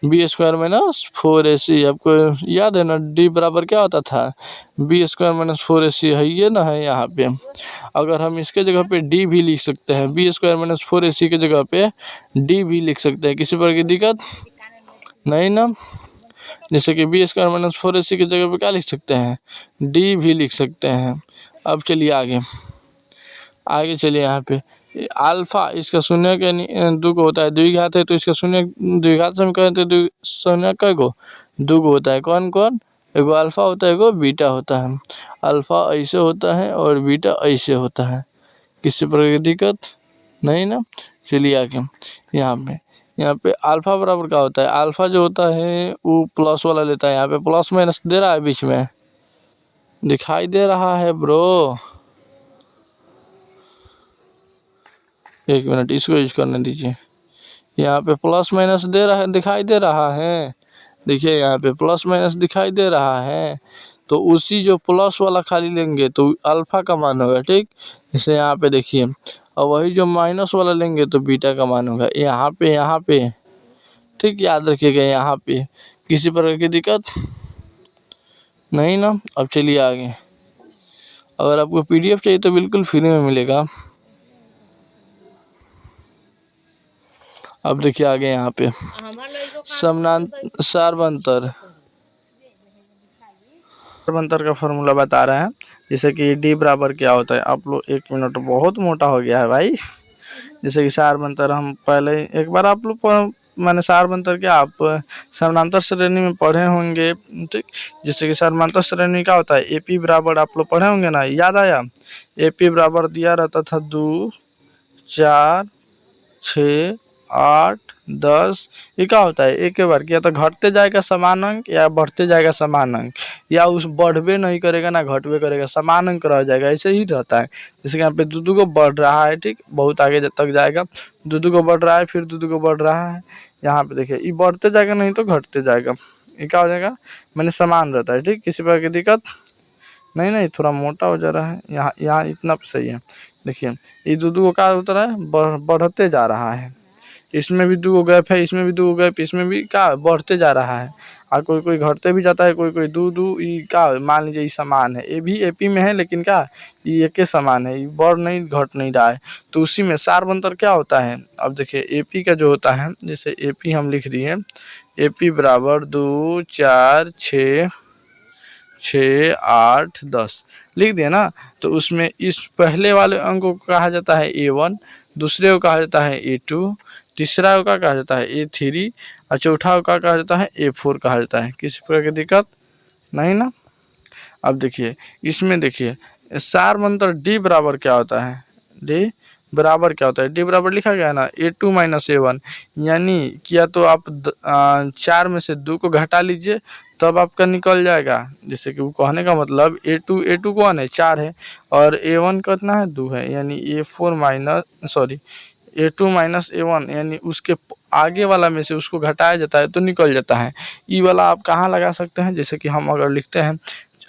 बी स्क्वायर माइनस 4ac, आपको याद है ना, डी बराबर क्या होता था, बी स्क्वायर माइनस 4ac है, ये ना है। यहाँ पे अगर हम इसके जगह पे डी भी लिख सकते हैं, बी स्क्वायर माइनस 4ac के जगह पे डी भी लिख सकते हैं, किसी प्रकार की दिक्कत नहीं ना। जैसे कि बी स्क्वायर माइनस 4ac की जगह पे क्या लिख सकते हैं, डी भी लिख सकते हैं। अब चलिए आगे, आगे चलिए, यहाँ पे अल्फा, इसका शून्य के 2 को होता है, द्विघात है तो इसका शून्य द्विघात समीकरण तो शून्य कै गो 2 को होता है। कौन कौन, एगो अल्फा होता है, एगो बीटा होता है। अल्फा ऐसे होता है और बीटा ऐसे होता है, किसी प्रकार की दिक्कत नहीं ना। चलिए आगे, यहाँ पे अल्फा बराबर क्या होता है, अल्फा जो होता है वो प्लस वाला लेता है। यहाँ पे प्लस माइनस दे रहा है, बीच में दिखाई दे रहा है ब्रो, एक मिनट इसको यूज करने दीजिए। यहाँ पे प्लस माइनस दे रहा है, दिखाई दे रहा है, देखिए यहाँ पे प्लस माइनस दिखाई दे रहा है, तो उसी जो प्लस वाला खाली लेंगे तो अल्फा का मान होगा। ठीक, जैसे यहाँ पे देखिए, और वही जो माइनस वाला लेंगे तो बीटा का मान होगा। यहाँ पे ठीक, याद रखिएगा, यहाँ पे किसी प्रकार की दिक्कत नहीं ना। अब चलिए आगे, अगर आपको PDF चाहिए तो बिल्कुल फ्री में मिलेगा। अब देखिए आगे, यहाँ पे सारबंतर का फार्मूला बता रहे हैं। जैसे कि डी बराबर क्या होता है, आप लोग 1 मिनट, बहुत मोटा हो गया है भाई। जैसे कि सारबंतर हम पहले एक बार आप लोग मैंने सारबंतर क्या आप समानांतर श्रेणी में पढ़े होंगे। ठीक, जैसे कि समानांतर श्रेणी क्या होता है, AP बराबर आप लोग पढ़े होंगे ना, याद आया, AP बराबर दिया रहता था 2 4 6 8 10। ये क्या होता है, एक बार या तो घटते जाएगा समान अंक या बढ़ते जाएगा समान अंक, या उस बढ़वे नहीं करेगा ना घटवे करेगा, समान अंक रह जाएगा, ऐसे ही रहता है। जैसे कि यहाँ पे 2 को बढ़ रहा है, ठीक, बहुत आगे जब तक जाएगा 2 को बढ़ रहा है, फिर 2 को बढ़ रहा है। यहाँ पे देखिए ये बढ़ते जाएगा नहीं तो घटते जाएगा, ये क्या हो जाएगा, मैंने समान रहता है। ठीक, किसी प्रकार की दिक्कत नहीं, थोड़ा मोटा हो जा रहा है, यहाँ इतना सही है। देखिए ये 2 को क्या होता है, बढ़ते जा रहा है, इसमें भी 2 गैप है, इसमें भी 2 गैप, इसमें भी क्या बढ़ते जा रहा है। और कोई कोई घटते भी जाता है, कोई कोई दू दू ई का मान लीजिए ये समान है, ए भी एपी में है लेकिन क्या ये एक के समान है, ये बढ़ नहीं घट नहीं रहा है। तो उसी में सार्वंतर क्या होता है, अब देखिए एपी का जो होता है, जैसे एपी हम लिख दिए एपी बराबर 2 4 6 6 8 10 लिख दिया ना। तो उसमें इस पहले वाले अंक को कहा जाता है A1, दूसरे को कहा जाता है A2, तीसरा को कहा जाता है A3 और चौथा को कहा जाता है A4 कहा जाता है। किसी प्रकार की दिक्कत नहीं ना। अब देखिए इसमें देखिए सार्वंतर D बराबर क्या होता है, D बराबर क्या होता है, D बराबर लिखा गया है ना A2 माइनस A1, यानी किया तो आप 4 में से 2 को घटा लीजिए तब आपका निकल जाएगा। जैसे कि वो कहने का मतलब A2 कौन है 4 है और A1 कितना है 2 है, यानी A4 minus sorry A2 minus A1 यानी उसके आगे वाला में से उसको घटाया जाता है तो निकल जाता है। ई वाला आप कहाँ लगा सकते हैं, जैसे कि हम अगर लिखते हैं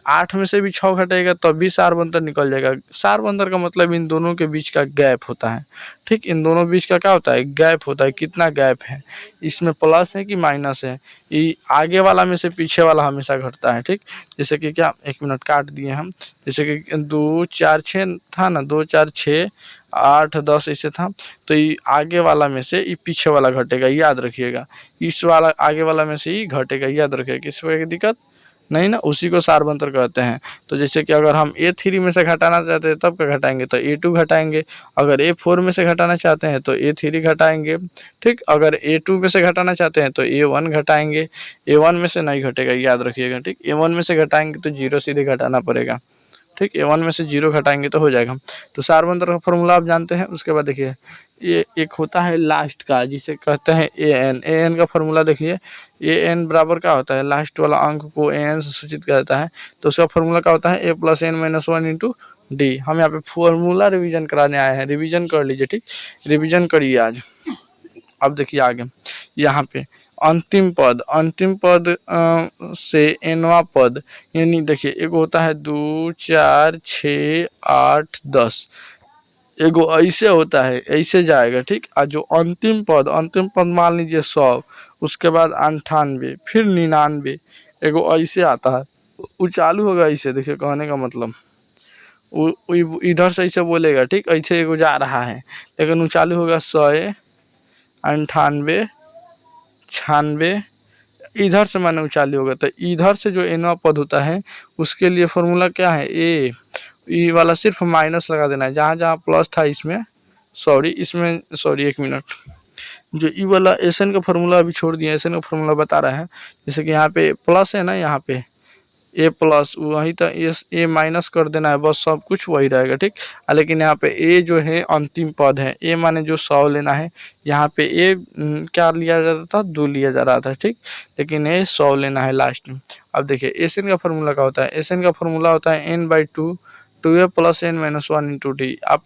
8 में से भी 6 घटेगा तब भी सार्वंतर निकल जाएगा। सार्वंतर का मतलब इन दोनों के बीच का गैप होता है, ठीक, इन दोनों बीच का क्या होता है गैप होता है। कितना गैप है, इसमें प्लस है कि माइनस है, ये आगे वाला में से पीछे वाला हमेशा घटता है, ठीक। जैसे कि क्या 1 मिनट काट दिए हम, जैसे कि 2 4 6 था ना, 2 4 6 8 10 ऐसे था, तो ये आगे वाला में से ये पीछे वाला घटेगा, याद रखिएगा। इस वाला आगे वाला में से ही घटेगा, याद रखिएगा। किसी प्रकार की दिक्कत नहीं ना, उसी को सार्वंतर कहते हैं। तो जैसे कि अगर हम A3 में से घटाना चाहते हैं तब क्या घटाएंगे, तो A2 घटाएंगे। अगर A4 में से घटाना चाहते हैं तो A3 घटाएंगे, ठीक। अगर A2 में से घटाना चाहते हैं तो A1 घटाएंगे, A1 में से नहीं घटेगा, याद रखिएगा, ठीक। A1 में से घटाएंगे तो 0 सीधे घटाना पड़ेगा, ठीक। A1 में से 0 घटाएंगे तो हो जाएगा। तो सार्वंतर का फॉर्मूला आप जानते हैं। उसके बाद देखिए ये एक होता है लास्ट का, जिसे कहते हैं an का फॉर्मूला देखिए। an बराबर क्या होता है, लास्ट वाला अंक को an से सूचित किया जाता है, तो उसका फॉर्मूला क्या होता है a + n - 1 इंटू डी। हम यहाँ पे फॉर्मूला रिवीजन कराने आए हैं, रिवीजन कर लीजिए, ठीक, रिवीजन करिए आज। अब देखिए आगे यहाँ पे अंतिम पद से nवां पद, यानी देखिए एक होता है 2 4 6 8 10, एगो ऐसे होता है, ऐसे जाएगा, ठीक। और जो अंतिम पद मान लीजिए 100, उसके बाद 98, फिर 99, एगो ऐसे आता है, वो चालू होगा ऐसे। देखिए कहने का मतलब वो इधर से ऐसे बोलेगा, ठीक, ऐसे एगो जा रहा है, लेकिन वो चालू होगा 100 98 96, इधर से माने चालू होगा। तो इधर से जो nवां पद होता है उसके लिए फॉर्मूला क्या है, ई वाला सिर्फ माइनस लगा देना है, जहाँ जहाँ प्लस था इसमें सॉरी 1 मिनट, जो ई वाला एसएन का फॉर्मूला अभी छोड़ दिया, एसएन का फॉर्मूला बता रहे हैं। जैसे कि यहाँ पे प्लस है ना, यहाँ पे ए प्लस वही तो ए माइनस कर देना है, बस सब कुछ वही रहेगा, ठीक। लेकिन यहाँ पे ए जो है अंतिम पद है, ए माने जो 100 लेना है, यहाँ पे ए क्या लिया जा रहा था 2 लिया जा रहा था, ठीक, लेकिन ए 100 लेना है लास्ट में। अब देखिए एसएन का फॉर्मूला क्या होता है, एसएन का फॉर्मूला होता है n/2 2a + n - 1 into D. आप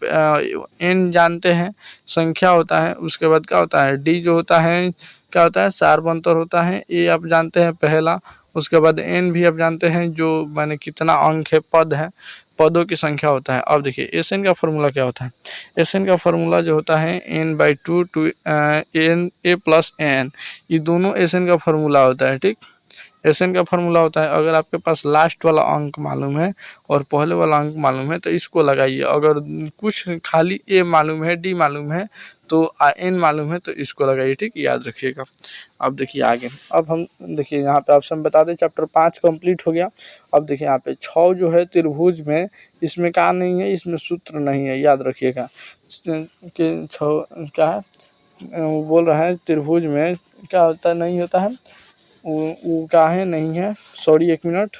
n जानते हैं संख्या होता है, उसके बाद क्या होता है डी जो होता है क्या होता है सार्वंतर होता है। ए आप जानते हैं पहला, उसके बाद n भी आप जानते हैं जो माने कितना अंक है, पद है, पदों की संख्या होता है। अब देखिए एसएन का फॉर्मूला क्या होता है, एसएन का फॉर्मूला जो होता है n/2 n a + n, ये दोनों एसएन का फॉर्मूला होता है, ठीक। एसएन का फॉर्मूला होता है, अगर आपके पास लास्ट वाला अंक मालूम है और पहले वाला अंक मालूम है तो इसको लगाइए, अगर कुछ खाली ए मालूम है डी मालूम है तो एन मालूम है तो इसको लगाइए, ठीक, याद रखिएगा। अब देखिए आगे, अब हम देखिए यहाँ पे ऑप्शन बता दें, चैप्टर 5 कंप्लीट हो गया। अब देखिए यहाँ पे 6 जो है त्रिभुज में, इसमें क्या नहीं है, इसमें सूत्र नहीं है, याद रखिएगा कि 6 क्या है, वो बोल रहा है त्रिभुज में क्या होता नहीं होता है, वो क्या है नहीं है, सॉरी 1 मिनट,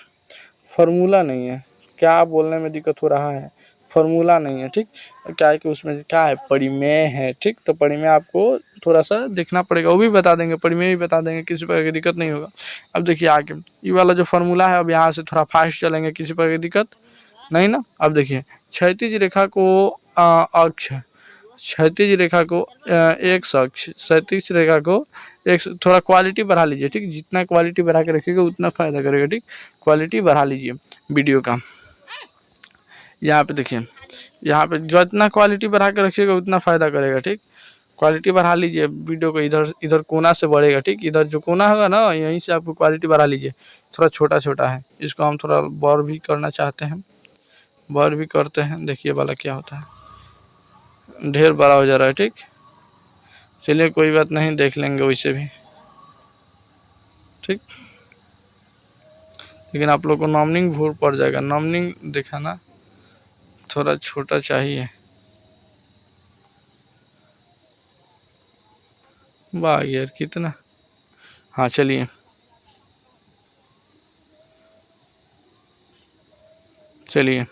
फार्मूला नहीं है, क्या बोलने में दिक्कत हो रहा है, फार्मूला नहीं है, ठीक। क्या है कि उसमें क्या है परिमेय है, ठीक। तो परिमेय आपको थोड़ा सा देखना पड़ेगा, वो भी बता देंगे, परिमेय भी बता देंगे, किसी प्रकार की दिक्कत नहीं होगा। अब देखिए आगे ये वाला जो फार्मूला है, अब यहाँ से थोड़ा फास्ट चलेंगे, किसी प्रकार की दिक्कत नहीं ना। अब देखिए क्षैतिज रेखा को अक्ष, क्षैतिज रेखा को x अक्ष, क्षैतिज रेखा को एक, थोड़ा क्वालिटी बढ़ा लीजिए, ठीक, जितना क्वालिटी बढ़ा के रखिएगा उतना फ़ायदा करेगा, ठीक, क्वालिटी बढ़ा लीजिए वीडियो का। यहाँ पे देखिए, यहाँ पे जितना क्वालिटी बढ़ा के रखिएगा उतना फ़ायदा करेगा, ठीक। क्वालिटी बढ़ा लीजिए वीडियो को, इधर इधर कोना से बढ़ेगा, ठीक। इधर जो कोना होगा ना यहीं से आपको क्वालिटी बढ़ा लीजिए, थोड़ा छोटा छोटा है। इसको हम थोड़ा बड़ भी करना चाहते हैं, बड़ भी करते हैं, देखिए वाला क्या होता है, ढेर बड़ा हो जा रहा है, ठीक। चलिए कोई बात नहीं, देख लेंगे वैसे भी, ठीक। लेकिन आप लोग को नॉर्मनिंग भूल पड़ जाएगा, नॉर्मनिंग दिखाना थोड़ा छोटा चाहिए। वाह यार कितना, हाँ चलिए चलिए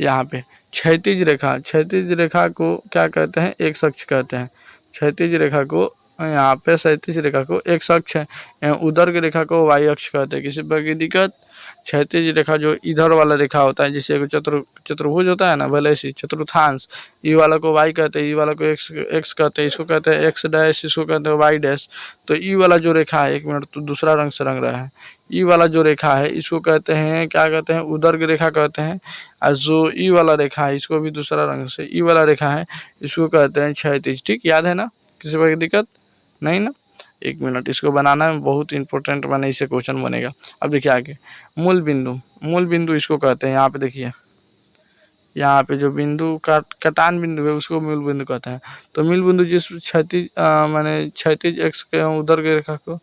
यहाँ पे क्षैतिज रेखा, क्षैतिज रेखा को क्या कहते हैं, एक अक्ष कहते हैं। क्षैतिज रेखा को यहाँ पे, क्षैतिज रेखा को एक अक्ष है, उदर की रेखा को वाई अक्ष कहते हैं। किसी प्रकार की दिक्कत, क्षैतिज रेखा जो इधर वाला रेखा होता है, जिसे चतुर्भुज होता है ना, भले ऐसी चतुर्थांश, ई वाला को वाई कहते हैं, ई वाला को एक्स कहते हैं, इसको कहते हैं एक्स डैश, इसको कहते हैं वाई डैश। तो ई वाला जो रेखा है, एक मिनट तो दूसरा रंग से रंग रहा है, ई वाला जो रेखा है इसको कहते हैं, क्या कहते हैं, उदर की रेखा कहते हैं। और जो ई वाला रेखा है इसको भी दूसरा रंग से, ई वाला रेखा है इसको कहते हैं क्षैतिज, ठीक। याद है ना, किसी प्रकार की दिक्कत नहीं ना। एक मिनट, इसको बनाना में बहुत इंपॉर्टेंट बने, इससे क्वेश्चन बनेगा। अब देखिए आगे, मूल बिंदु, मूल बिंदु इसको कहते हैं। यहाँ पे देखिए, यहाँ पे जो बिंदु कटान बिंदु है उसको मूल बिंदु कहते हैं। तो मूल बिंदु जिस क्षैतिज माने क्षैतिज एक्स के उधर के रेखा को,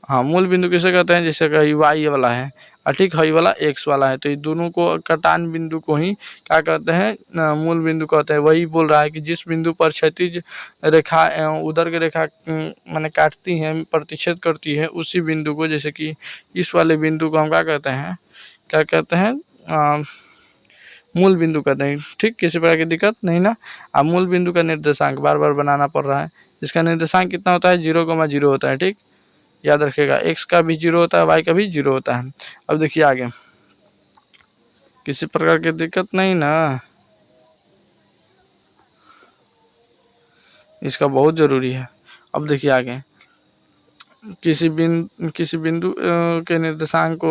हाँ मूल बिंदु किसे कहते हैं, जैसे कि वाई वाला है और ठीक है, वाला एक्स वाला है, तो ये दोनों को कटान बिंदु को ही क्या कहते हैं, मूल बिंदु कहते हैं। वही बोल रहा है कि जिस बिंदु पर क्षैतिज रेखा उधर की रेखा माने काटती है, प्रतिच्छेद करती है, उसी बिंदु को, जैसे कि इस वाले बिंदु को हम क्या कहते हैं, क्या कहते हैं, मूल बिंदु कहते हैं, ठीक। किसी प्रकार की दिक्कत नहीं ना। अब मूल बिंदु का निर्देशांक बार बार बनाना पड़ रहा है, इसका निर्देशांक कितना होता है, 0,0 होता है, ठीक। याद रखिएगा, एक्स का भी 0 होता है, वाई का भी 0 होता है। अब देखिए आगे, किसी प्रकार की दिक्कत नहीं ना, इसका बहुत ज़रूरी है। अब देखिए आगे, किसी बिंदु के निर्देशांक को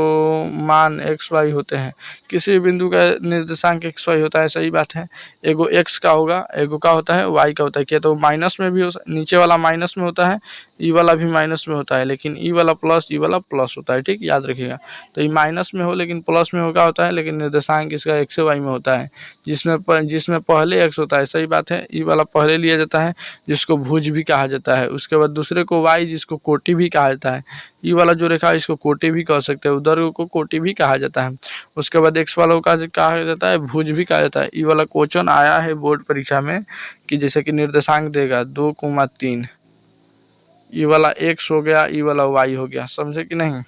मान एक्स वाई होते हैं, किसी बिंदु का निर्देशांक एक्स वाई होता है, सही बात है। एगो एक्स का होगा, एगो का होता है वाई का होता है। क्या तो माइनस में भी नीचे वाला माइनस में होता है, ई वाला भी माइनस में होता है, लेकिन ई वाला प्लस होता है, ठीक। याद रखिएगा, तो ये माइनस में हो लेकिन प्लस में होगा होता है, लेकिन निर्देशांक इसका एक्स वाई में होता है, जिसमें पहले एक्स होता है, सही बात है। ई वाला पहले लिया जाता है, जिसको भुज भी कहा जाता है। उसके बाद दूसरे को वाई, जिसको कोटि भी कहा जाता है। ई वाला जो रेखा है इसको कोटि भी कह सकते हैं, उधर को कोटि भी कहा जाता है। उसके बाद एक्स वाला को कहा जाता है, भुज भी कहा जाता है। ई वाला क्वेश्चन आया है बोर्ड परीक्षा में कि जैसे कि निर्देशांक देगा 2,3, ई वाला एक्स हो गया, ई वाला वाई हो गया, समझे कि नहीं।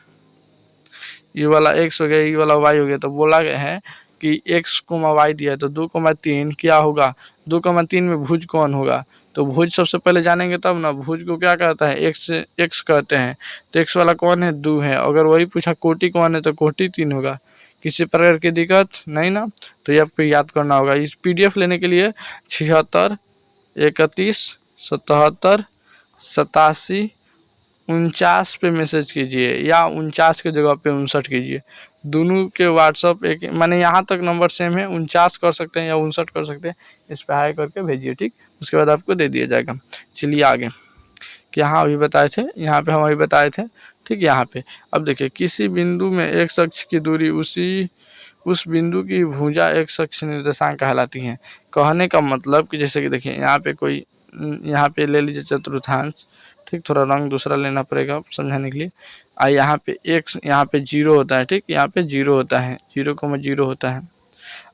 ई वाला एक्स हो गया, ई वाला वाई हो गया, तो बोला गया है कि एक्स कोमा वाई दिया है, तो 2,3 क्या होगा, 2,3 में भुज कौन होगा। तो भुज सबसे पहले जानेंगे तब ना, भुज को क्या कहता है, एक्स कहते हैं। तो एक्स वाला कौन है, 2 है। अगर वही पूछा कोटि कौन है, तो कोटि 3 होगा। किसी प्रकार की दिक्कत नहीं ना। तो ये आपको याद करना होगा। इस PDF लेने के लिए 76 31 77 87 49 पे मैसेज कीजिए, या 49 के जगह पे 59 कीजिए। दोनों के व्हाट्सअप एक माने यहाँ तक नंबर सेम है, 49 कर सकते हैं या 59 कर सकते हैं। इस पर हाई करके भेजिए, ठीक। उसके बाद आपको दे दिया जाएगा। चलिए आगे, कि यहाँ अभी बताए थे, यहाँ पे हम अभी बताए थे, ठीक। यहाँ पे अब देखिए, किसी बिंदु में एक अक्ष की दूरी उस बिंदु की भुजा एक अक्ष निर्देशांक कहलाती है। कहने का मतलब कि जैसे कि देखिए, यहाँ पे कोई, यहाँ पे ले लीजिए चतुर्थांश, ठीक। थोड़ा रंग दूसरा लेना पड़ेगा समझाने के लिए। यहाँ पे एक्स, यहाँ पे 0 होता है, ठीक। यहाँ पे 0 होता है, 0,0 होता है।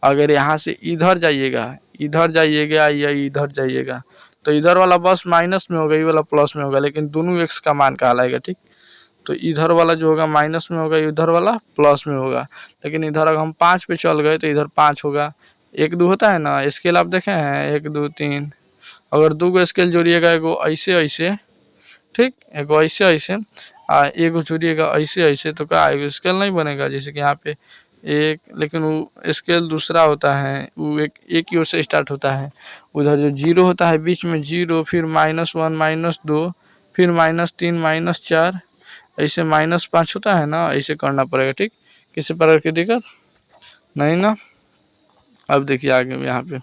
अगर यहाँ से इधर जाइएगा या इधर जाइएगा, तो इधर वाला बस माइनस में होगा, ये वाला प्लस में होगा, लेकिन दोनों एक्स का मान कहलाएगा, ठीक। तो इधर वाला जो होगा माइनस में होगा, इधर वाला प्लस में होगा। लेकिन इधर अगर हम 5 पे चल गए तो इधर 5 होगा। 1 2 होता है ना, स्केल आप देखे हैं, 1 2 3। अगर 2 को स्केल जोड़िएगा, एगो ऐसे, ठीक, एगो ऐसे एगो जोड़िएगा ऐसे, तो क्या एगो स्केल नहीं बनेगा। जैसे कि यहाँ पे एक, लेकिन वो स्केल दूसरा होता है, वो एक की ओर से स्टार्ट होता है। उधर जो 0 होता है बीच में 0, फिर -1 -2, फिर -3 -4, ऐसे -5 होता है ना, ऐसे करना पड़ेगा, ठीक। किसी प्रकार की दिक्कत नहीं ना। अब देखिए आगे यहाँ पे,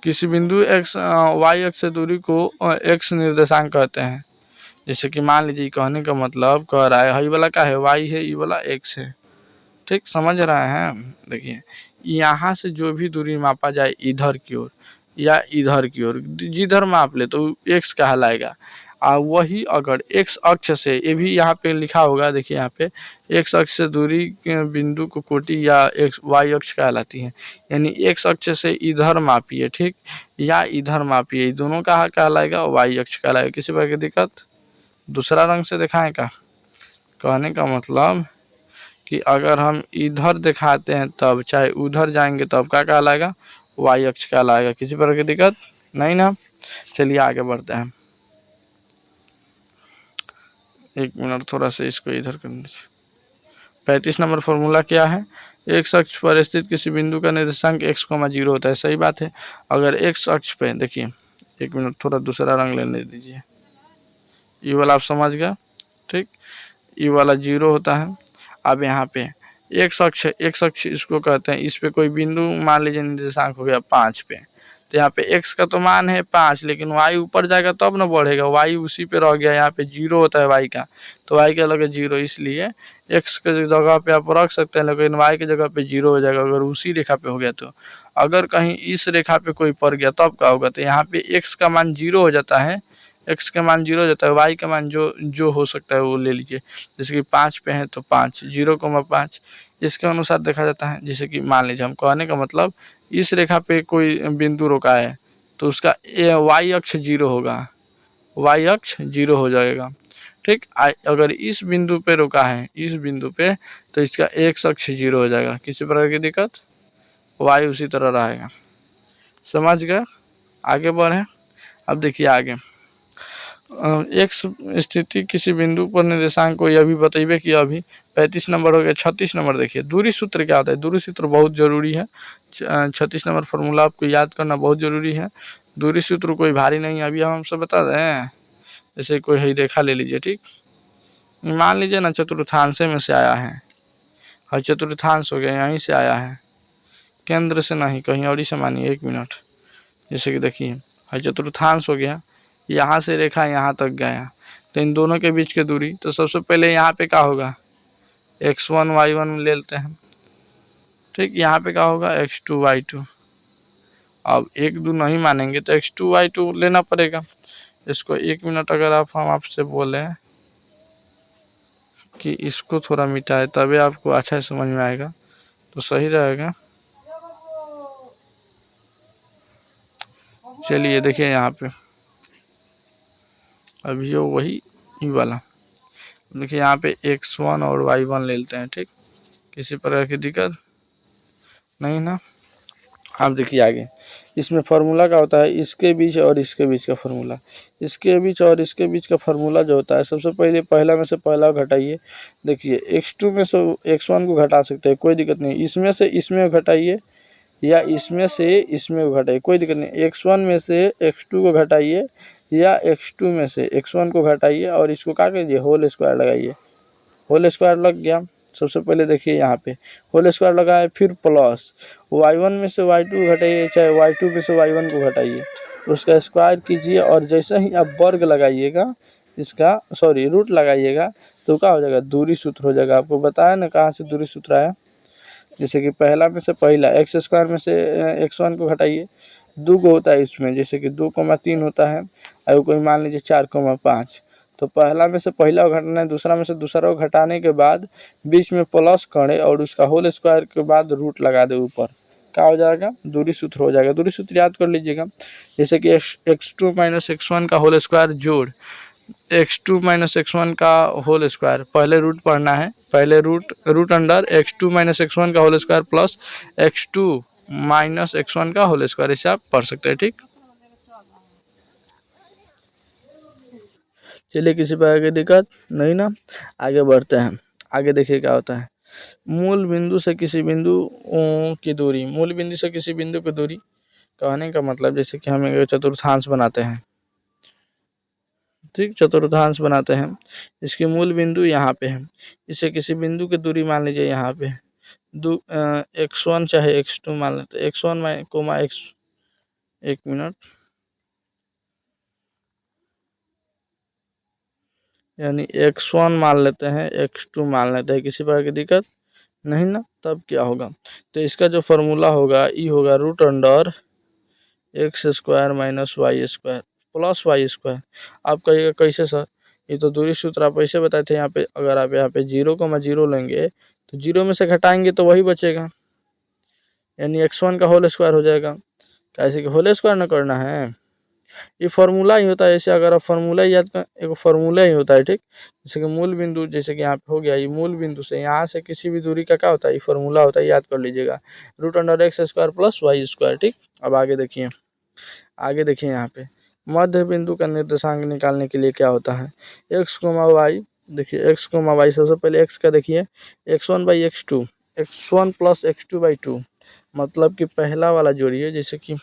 किसी बिंदु x y अक्ष से दूरी को x निर्देशांक कहते हैं। जैसे कि मान लीजिए कहने का मतलब कह रहा है, ये वाला क्या है, y है, ये वाला x है। ठीक, समझ रहे हैं। देखिए यहाँ से जो भी दूरी मापा जाए इधर की ओर या इधर की ओर, जिधर माप ले तो x कहलाएगा। और वही अगर x अक्ष से, ये भी यहाँ पे लिखा होगा, देखिए यहाँ पे x अक्ष से दूरी के बिंदु को कोटि या x y अक्ष कहलाती है। यानी x अक्ष से इधर मापिए, ठीक, या इधर मापिए, दोनों का कहलाएगा y अक्ष कहलाएगा। किसी प्रकार की दिक्कत? दूसरा रंग से दिखाएं का? कहने का मतलब कि अगर हम इधर दिखाते हैं तब, चाहे उधर जाएंगे तब क्या कहलाएगा, y अक्ष कहलाएगा। किसी प्रकार की दिक्कत नहीं ना? चलिए आगे बढ़ते हैं। एक मिनट, थोड़ा सा इसको इधर कर दीजिए। 35 नंबर फॉर्मूला क्या है? x अक्ष पर स्थित किसी बिंदु का निर्देशांक x, 0 होता है। सही बात है। अगर x अक्ष पे, देखिए एक मिनट, थोड़ा दूसरा रंग लेने दीजिए। ये वाला आप समझ गए, ठीक, ये वाला 0 होता है। अब यहाँ पे x अक्ष इसको कहते हैं। इस पे कोई बिंदु मान लीजिए निर्देशांक हो गया 5 पे, तो यहाँ पे x का तो मान है 5, लेकिन y ऊपर जाएगा तब ना बढ़ेगा, y उसी पे रह गया। यहाँ पे 0 होता है y का, तो y का लगे 0, इसलिए x के जगह पे आप रख सकते हैं, लेकिन y की जगह पे 0 हो जाएगा अगर उसी रेखा पे हो गया तो। अगर कहीं इस रेखा पे कोई पड़ गया तब क्या होगा, तो यहाँ पे x का मान 0 हो जाता है, x का मान 0 हो जाता है, y का मान जो हो सकता है वो ले लीजिए। जैसे कि 5 पे है तो 5, 0,5 इसके अनुसार देखा जाता है। जैसे कि मान लीजिए, हम कहने का मतलब इस रेखा पे कोई बिंदु रोका है तो उसका y अक्ष 0 होगा, y अक्ष 0 हो जाएगा। ठीक, अगर इस बिंदु पे रोका है, इस बिंदु पे, तो इसका x अक्ष 0 हो जाएगा। किसी प्रकार की दिक्कत? y उसी तरह रहेगा। समझ गए? आगे बढ़े। अब देखिए आगे, एक्स स्थिति किसी बिंदु पर निर्देशांक को, यह भी बताइए कि अभी 35 नंबर हो गया। 36 नंबर देखिए, दूरी सूत्र क्या होता है? दूरी सूत्र बहुत जरूरी है। 36 नंबर फॉर्मूला आपको याद करना बहुत जरूरी है। दूरी सूत्र कोई भारी नहीं है, अभी हम सब बता दें। जैसे कोई ही रेखा ले लीजिए, ठीक, मान लीजिए ना चतुर्थांश में से आया है, और चतुर्थांश हो गया यहीं से आया है, केंद्र से नहीं, कहीं और ही से मानिए। 1 मिनट, जैसे कि देखिए और चतुर्थांश हो गया, यहाँ से रेखा यहाँ तक गया, तो इन दोनों के बीच की दूरी, तो सबसे पहले यहाँ पे क्या होगा, x1 y1 ले लेते हैं। ठीक, यहाँ पे क्या होगा, x2 y2। अब 1 2 नहीं मानेंगे तो x2 y2 लेना पड़ेगा। इसको 1 मिनट अगर हम आपसे बोले कि इसको थोड़ा मिटाए तभी आपको अच्छा समझ में आएगा तो सही रहेगा। चलिए देखिए यहाँ पे अभी ये वही वाला, देखिए यहाँ पे x1 और y1 ले लेते हैं। ठीक, किसी प्रकार की दिक्कत नहीं ना? आप देखिए आगे, इसमें फार्मूला क्या होता है, इसके बीच और इसके बीच का फार्मूला। इसके बीच और इसके बीच का फार्मूला जो होता है, सबसे पहले पहला में से पहला घटाइए। देखिए x2 में से x1 को घटा सकते हैं, कोई दिक्कत नहीं। इसमें से इसमें घटाइए या इसमें से इसमें घटाइए, कोई दिक्कत नहीं। x1 में से x2 को घटाइए या x2 में से x1 को घटाइए और इसको क्या कीजिए, होल स्क्वायर लगाइए। होल स्क्वायर लग गया। सबसे पहले देखिए यहाँ पे होल स्क्वायर लगाए, फिर प्लस y1 में से y2 घटाइए, चाहे y2 में से y1 को घटाइए, उसका स्क्वायर कीजिए और जैसे ही आप वर्ग लगाइएगा, इसका सॉरी रूट लगाइएगा, तो क्या हो जाएगा, दूरी सूत्र हो जाएगा। आपको बताया ना कहाँ से दूरी सूत्र आया। जैसे कि पहला में से पहला एक्स स्क्वायर में से x1 को घटाइए, 2 को होता है इसमें, जैसे कि 2,3 होता है, और कोई मान लीजिए 4,5, तो पहला में से पहला घटाना है, दूसरा में से दूसरा को घटाने के बाद बीच में प्लस करें और उसका होल स्क्वायर के बाद रूट लगा दे ऊपर, क्या हो जाएगा, दूरी सूत्र हो जाएगा। दूरी सूत्र याद कर लीजिएगा, जैसे कि x2 - x1 का होल स्क्वायर जोड़ x2 - x1 का होल स्क्वायर, पहले रूट पढ़ना है, पहले रूट अंडर x2 - x1 का whole square plus x2 - x1 का होल स्क्वायर, इसे आप पढ़ सकते हैं। ठीक, चलिए किसी प्रकार की दिक्कत नहीं ना? आगे बढ़ते हैं। आगे देखिए क्या होता है, मूल बिंदु से किसी बिंदु की दूरी। मूल बिंदु से किसी बिंदु की दूरी कहने का मतलब, जैसे कि हम एक चतुर्थांश बनाते हैं, ठीक, चतुर्थांश बनाते हैं, इसकी मूल बिंदु यहाँ पे है, इससे किसी बिंदु की दूरी मान लीजिए यहाँ पे x1 चाहे x2 मान लेते हैं, x1 - एक मिनट, यानी x1 मान लेते हैं, x2 मान लेते हैं, किसी प्रकार की दिक्कत नहीं ना। तब क्या होगा, तो इसका जो फॉर्मूला होगा ई होगा root under x square minus y square plus y square. आप कहिएगा कैसे सर, ये तो दूरी सूत्र आप ऐसे बताए थे। यहाँ पे अगर आप यहाँ पे 0,0 लेंगे तो 0 में से घटाएंगे तो वही बचेगा, यानी x1 का होल स्क्वायर हो जाएगा। कैसे कि होल स्क्वायर ना करना है, ये फार्मूला ही होता है। ऐसे अगर आप फार्मूला याद कर, एक फार्मूला ही होता है ठीक। जैसे कि मूल बिंदु, जैसे कि यहाँ पे हो गया, ये मूल बिंदु से यहाँ से किसी भी दूरी का क्या होता है, ये फार्मूला होता है, याद कर लीजिएगा, root under x square plus y square ठीक। अब आगे देखिए, आगे देखिए यहाँ पे मध्य बिंदु का निर्देशांक निकालने के लिए क्या होता है, एक्स कोमा वाई। देखिए एक्स कोमा वाई, सबसे पहले एक्स का देखिए, x1 by x2, x1 plus x2 by 2, मतलब कि पहला वाला जोड़िए, जैसे कि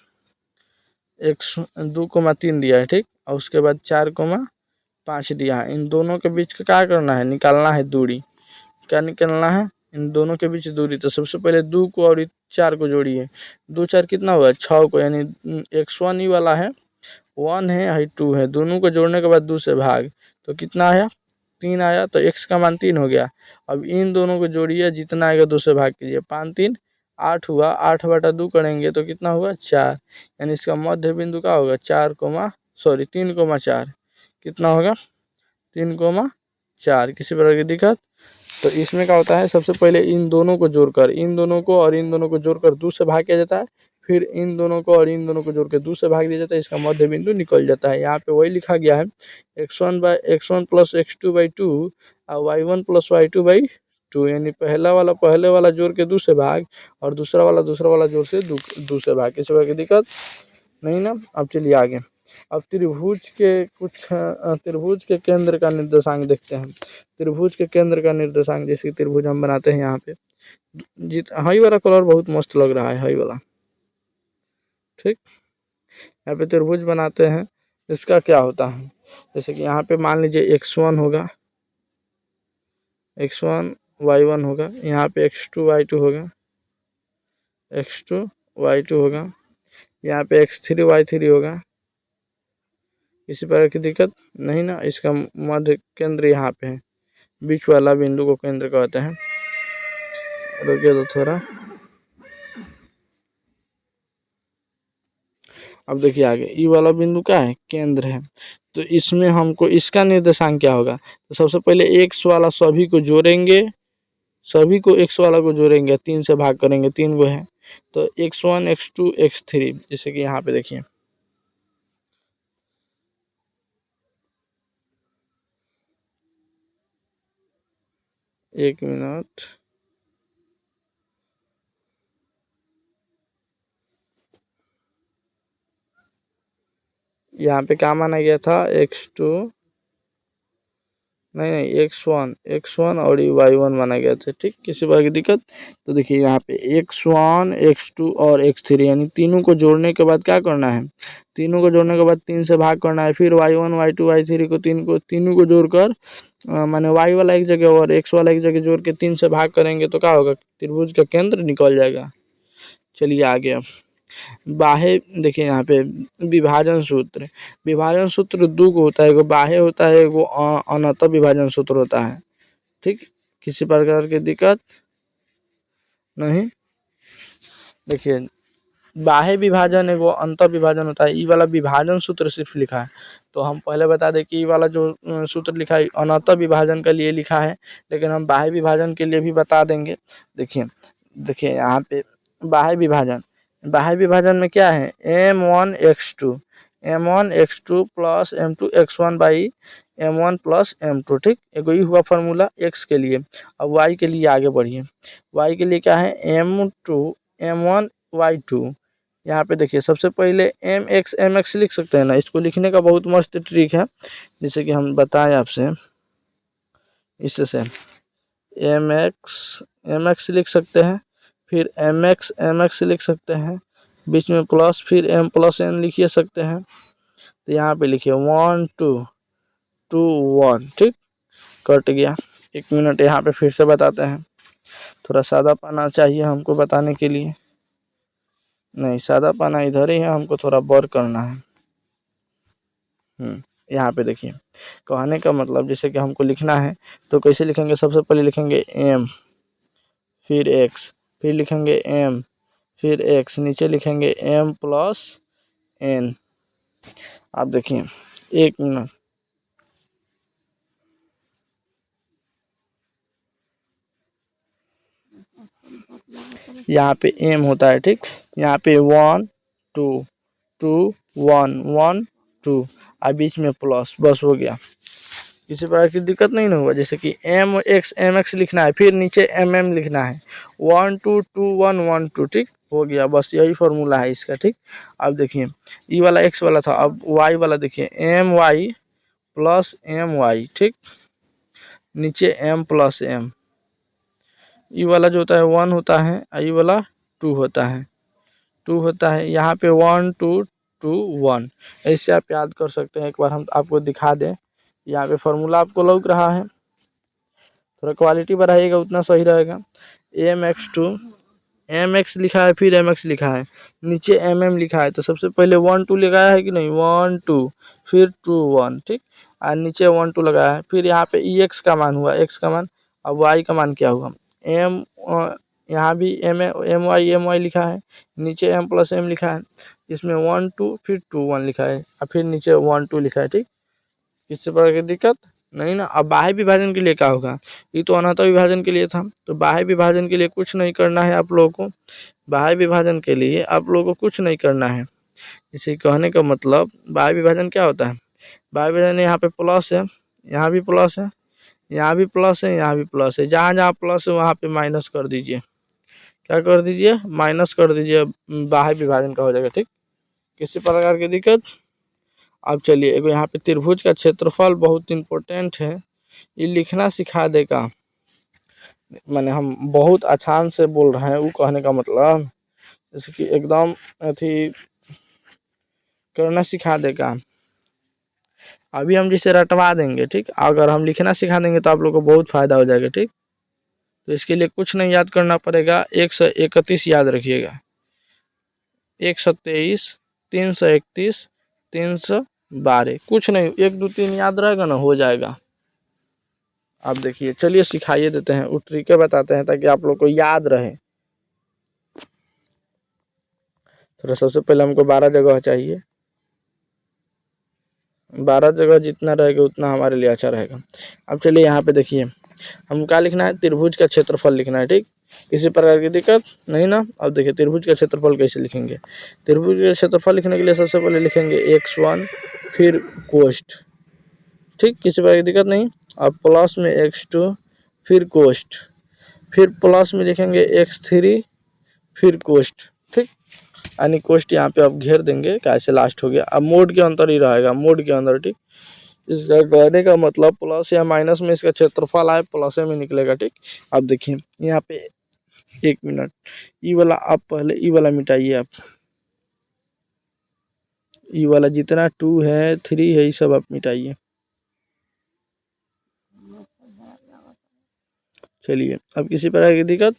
2,3 दिया है ठीक, और उसके बाद 4,5 दिया है। इन दोनों के बीच का क्या करना है, निकालना है दूरी। क्या निकालना है, इन दोनों के बीच दूरी। तो सबसे पहले 2 को और 4 को जोड़िए, 2 4 कितना हुआ, 6 को, यानी x1 ही वाला है, 1 है, हाई 2 है, दोनों को जोड़ने के बाद 2 से भाग, तो कितना आया, 3 आया, तो x का मान 3 हो गया। अब इन दोनों को जोड़िए, जितना आएगा 2 से भाग कीजिए, 5 3 8 हुआ, 8/2 करेंगे तो कितना हुआ 4, यानी इसका मध्य बिंदु का होगा 3,4, कितना होगा 3,4। किसी प्रकार की दिक्कत, तो इसमें क्या होता है, सबसे पहले इन दोनों को जोड़कर, इन दोनों को और इन दोनों को जोड़कर 2 से भाग किया जाता है, फिर इन दोनों को और इन दोनों को जोड़ के 2 से भाग दिया जाता है, इसका मध्य बिंदु निकल जाता है। यहाँ पे वही लिखा गया है, x1 प्लस x2 बाई 2 और y1 प्लस y2 बाई 2, यानी पहला वाला पहले वाला जोड़ के 2 से भाग, और दूसरा वाला जोड़ से 2 से भाग। किसी प्रकार की दिक्कत नहीं ना। अब चलिए आगे, अब त्रिभुज के केंद्र का निर्देशांक देखते हैं। त्रिभुज के केंद्र का निर्देशांक, जैसे त्रिभुज हम बनाते हैं यहाँ पे, हाई वाला कलर बहुत मस्त लग रहा है, हाई वाला ठीक। यहाँ पे त्रिभुज बनाते हैं, इसका क्या होता है, जैसे कि यहाँ पे मान लीजिए x1 होगा, x1 y1 होगा, यहाँ पे x2 y2 होगा, x2 y2 होगा, यहाँ पे x3 y3 होगा। किसी प्रकार की दिक्कत नहीं ना। इसका मध्य केंद्र यहाँ पे है, बीच वाला बिंदु को केंद्र कहते हैं। रुकिए तो थोड़ा, अब देखिए आगे, ई वाला बिंदु क्या है, केंद्र है। तो इसमें हमको इसका निर्देशांक क्या होगा, तो सबसे पहले एक्स वाला सभी को जोड़ेंगे, सभी को एक्स वाला को जोड़ेंगे, 3 से भाग करेंगे, 3 को है, तो x1 x2 x3, जैसे कि यहाँ पे देखिए, एक मिनट, यहाँ पे क्या माना गया था, x2 नहीं x1 और y1 माना गया था ठीक। किसी बात की दिक्कत, तो देखिए यहाँ पे x1 x2 और x3, यानी तीनों को जोड़ने के बाद क्या करना है, तीनों को जोड़ने के बाद 3 से भाग करना है, फिर y1 y2 y3 को तीनों को जोड़कर माने y वाला एक जगह और x वाला एक जगह जोड़ के 3 से भाग करेंगे तो क्या होगा, त्रिभुज का केंद्र निकल जाएगा। चलिए आगे, अब बाह्य देखिए यहाँ पे विभाजन सूत्र 2 को होता है, एगो बाह्य होता है, एगो अनंत विभाजन सूत्र होता है ठीक। किसी प्रकार की दिक्कत नहीं। देखिए बाह्य विभाजन एगो अंतर विभाजन होता है, ई वाला विभाजन सूत्र सिर्फ लिखा है, तो हम पहले बता दें कि ई वाला जो सूत्र लिखा है अनंतर विभाजन के लिए लिखा है, लेकिन हम बाह्य विभाजन के लिए भी बता देंगे। देखिए यहाँ पे बाह्य विभाजन में क्या है, m1 x2 plus m2 x1 by m1 plus m2 ठीक। एगो ही हुआ फार्मूला x के लिए। अब y के लिए आगे बढ़िए, y के लिए क्या है, m2 m1 y2। यहाँ पे देखिए सबसे पहले mx लिख सकते हैं ना, इसको लिखने का बहुत मस्त ट्रिक है, जैसे कि हम बताएं आपसे, इससे mx लिख सकते हैं, फिर mx लिख सकते हैं, बीच में प्लस, फिर m प्लस n लिखिए सकते हैं। तो यहाँ पे लिखिए 1 2 2 1 ठीक, कट गया। एक मिनट यहाँ पे फिर से बताते हैं, थोड़ा सादा पाना चाहिए हमको बताने के लिए। नहीं, सादा पाना इधर ही है, हमको थोड़ा बर करना है। यहाँ पे देखिए, कहने का मतलब जैसे कि हमको लिखना है तो कैसे लिखेंगे, सबसे पहले लिखेंगे m, फिर x, फिर लिखेंगे m, फिर x, नीचे लिखेंगे m प्लस n। आप देखिए, 1 मिनट, यहाँ पे m होता है, ठीक, यहाँ पे 1 2 2 1 1 2 और बीच में प्लस, बस हो गया। किसी प्रकार की दिक्कत नहीं ना हुआ। जैसे कि एम एक्स लिखना है, फिर नीचे एम लिखना है, 1 2 2 1 1 2, ठीक हो गया, बस यही फॉर्मूला है इसका, ठीक। अब देखिए, ई वाला एक्स वाला था, अब वाई वाला देखिए, m y plus m y, ठीक, नीचे एम प्लस एम। ई वाला जो होता है 1 होता है, ई वाला 2 होता है, 2 होता है, यहाँ पे 1 2 2 1, ऐसे आप याद कर सकते हैं। एक बार हम आपको दिखा दें, यहाँ पे फॉर्मूला आपको लग रहा है, थोड़ा क्वालिटी बढ़ाइएगा उतना सही रहेगा। एम एक्स लिखा है, फिर एम एक्स लिखा है, नीचे एम लिखा है, तो सबसे पहले 1 2 लगाया है कि नहीं, 1 2, फिर 2 1, ठीक, और नीचे 1 2 लगाया है, फिर यहाँ पे ई एक्स का मान हुआ, एक्स का मान, अब वाई का मान क्या हुआ, एम, यहाँ भी एम वाई लिखा है, नीचे एम प्लस एम लिखा है, इसमें 1 2 फिर 2 1 लिखा है, और फिर नीचे 1 2 लिखा है, ठीक। किसी प्रकार की दिक्कत नहीं ना। अब बाह्य विभाजन के लिए क्या होगा, ये तो अनंत विभाजन के लिए था, तो बाह्य विभाजन के लिए कुछ नहीं करना है आप लोगों को। बाह्य विभाजन के लिए आप लोगों को कुछ नहीं करना है। इसे कहने का मतलब, बाह्य विभाजन क्या होता है, बाह्य विभाजन यहाँ पे प्लस है, यहाँ भी प्लस है, यहाँ भी प्लस है, यहाँ भी प्लस है, जहाँ जहाँ प्लस है वहाँ पे माइनस कर दीजिए। क्या कर दीजिए, माइनस कर दीजिए, बाह्य विभाजन का हो जाएगा, ठीक। किसी प्रकार की दिक्कत। अब चलिए, एगो यहाँ पे त्रिभुज का क्षेत्रफल बहुत इम्पोर्टेंट है, ये लिखना सिखा देगा। मैंने हम बहुत आसान से बोल रहे हैं, वो कहने का मतलब जैसे कि एकदम अथी करना सिखा देगा। अभी हम जिसे रटवा देंगे, ठीक, अगर हम लिखना सिखा देंगे तो आप लोग को बहुत फायदा हो जाएगा, ठीक। तो इसके लिए कुछ नहीं याद करना पड़ेगा, 131 याद रखिएगा, 127 331 312, कुछ नहीं, 1 2 3 याद रहेगा ना, हो जाएगा। आप देखिए, चलिए सिखाइए देते हैं, वो ट्रिकें बताते हैं ताकि आप लोग को याद रहे। थोड़ा सबसे पहले हमको 12 जगह चाहिए, 12 जगह जितना रहेगा उतना हमारे लिए अच्छा रहेगा। अब चलिए यहाँ पे देखिए, हम क्या लिखना है, त्रिभुज का क्षेत्रफल लिखना है, ठीक। किसी प्रकार की दिक्कत नहीं ना। अब देखिए, त्रिभुज का क्षेत्रफल कैसे लिखेंगे, त्रिभुज का क्षेत्रफल लिखने के लिए सबसे पहले लिखेंगे x1 फिर कोष्ठ, ठीक, किसी प्रकार की दिक्कत नहीं। अब प्लस में x2 फिर कोष्ठ, फिर प्लस में लिखेंगे x3 फिर कोष्ठ, ठीक, यानी कोष्ठ यहाँ पे आप घेर देंगे, कैसे लास्ट हो गया। अब मोड के अंदर ही रहेगा, मोड के अंदर, ठीक। इसका कहने का मतलब प्लस या माइनस में इसका क्षेत्रफल आए, प्लस में निकलेगा, ठीक। अब देखिए यहाँ पे, 1 मिनट, ई वाला आप पहले ई वाला मिटाइए, आप ई वाला जितना 2 है 3 है ये सब आप मिटाइए। चलिए, अब किसी प्रकार की दिक्कत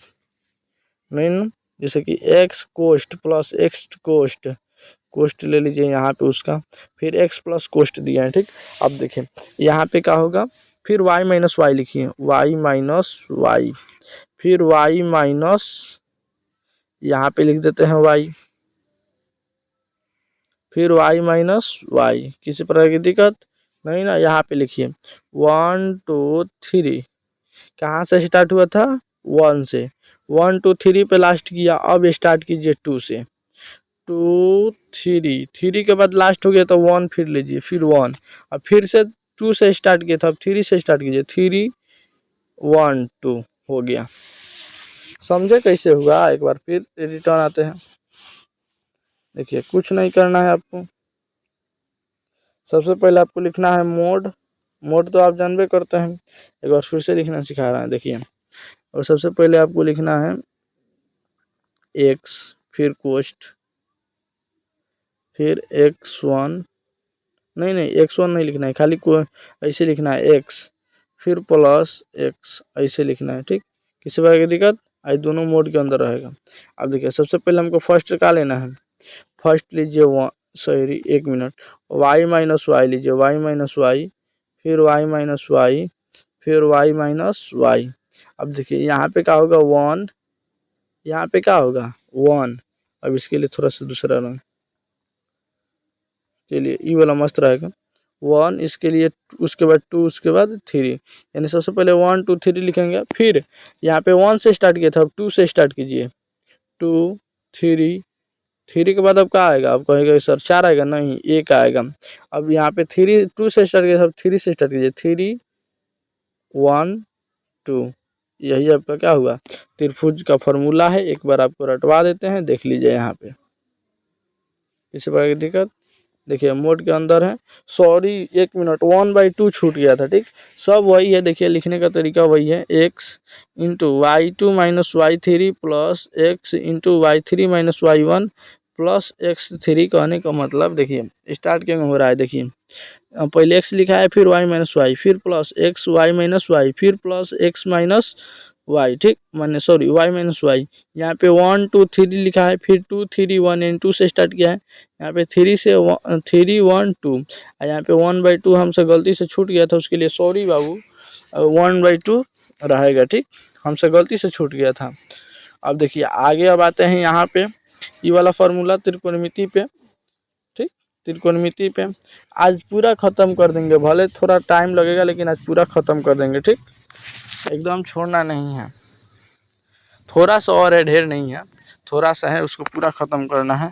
नहीं ना। जैसे कि एक्स कोष्ठ प्लस एक्स कोष्ठ, कोष्ठ ले लीजिए यहाँ पे उसका, फिर x प्लस कोष्ठ दिया है, ठीक। अब देखिए यहाँ पे क्या होगा, फिर y माइनस वाई लिखिए, y माइनस वाई, फिर y माइनस, यहाँ पे लिख देते हैं y, फिर y माइनस वाई। किसी प्रकार की दिक्कत नहीं ना। यहाँ पे लिखिए 1 2 3, कहाँ से स्टार्ट हुआ था, 1 से, 1 2 3 पे लास्ट किया, अब स्टार्ट कीजिए 2 से, 2 3, 3 के बाद लास्ट हो गया तो 1 फिर लीजिए, फिर 1, अब फिर से 2 से स्टार्ट किया था, अब 3 से स्टार्ट कीजिए, 3 1 2 हो गया। समझे कैसे हुआ, एक बार फिर रिटर्न आते हैं। देखिए, कुछ नहीं करना है आपको, सबसे पहले आपको लिखना है मोड, मोड तो आप जानबे करते हैं, एक बार फिर से लिखना सिखा रहा है, देखिए। और सबसे पहले आपको लिखना है x, फिर कोष्ठ, फिर x1, नहीं x1 नहीं लिखना है, खाली को ऐसे लिखना है x, फिर प्लस x, ऐसे लिखना है, ठीक। किसी बार की दिक्कत ये दोनों मोड के अंदर रहेगा। अब देखिए सबसे पहले हमको फर्स्ट का लेना है, फर्स्ट लीजिए sorry 1 minute, y minus y लीजिए, y माइनस वाई, फिर y माइनस वाई, फिर y माइनस वाई। अब देखिए यहाँ पे क्या होगा 1, यहाँ पे क्या होगा 1। अब इसके लिए थोड़ा सा दूसरा रंग, चलिए ये वाला मस्त रहेगा 1, इसके लिए उसके बाद 2, उसके बाद 3, यानी सबसे पहले 1 2 3 लिखेंगे। फिर यहाँ पे 1 से स्टार्ट किया था, अब 2 से स्टार्ट कीजिए, 2 3, 3 के बाद अब क्या आएगा, अब कहेगा सर 4 आएगा, नहीं 1 आएगा। अब यहाँ पे 3 2 से स्टार्ट किया था, अब 3 से स्टार्ट कीजिए, 3 1 2, यही आपका क्या हुआ त्रिभुज का फॉर्मूला है। एक बार आपको रटवा देते हैं, देख लीजिए यहाँ पे किसी प्रकार की दिक्कत। देखिए मोड के अंदर है, सॉरी 1 मिनट 1/2 छूट गया था, ठीक सब वही है। देखिए लिखने का तरीका वही है, x into y2 minus y3 plus x into y3 minus y1 plus x3। कहने का मतलब देखिए स्टार्ट क्या हो रहा है, देखिए पहले x लिखा है, फिर y माइनस वाई, फिर plus x y minus y, फिर प्लस x माइनस वाई, ठीक माने सॉरी y माइनस वाई। यहाँ पे 1 2 3 लिखा है, फिर 2 3 1 एंड 2 से स्टार्ट किया है, यहाँ पे 3 से 3 1 2, और यहाँ पे 1/2 हमसे गलती से छूट गया था, उसके लिए सॉरी बाबू, 1/2 रहेगा, ठीक हमसे गलती से छूट गया था। अब देखिए आगे अब आते हैं यहाँ पे ये वाला फार्मूला त्रिकोणमिति पे, ठीक त्रिकोणमिति पे आज पूरा ख़त्म कर देंगे, भले थोड़ा टाइम लगेगा लेकिन आज पूरा ख़त्म कर देंगे, ठीक एकदम छोड़ना नहीं है। थोड़ा सा और है, ढेर नहीं है, थोड़ा सा है, उसको पूरा ख़त्म करना है।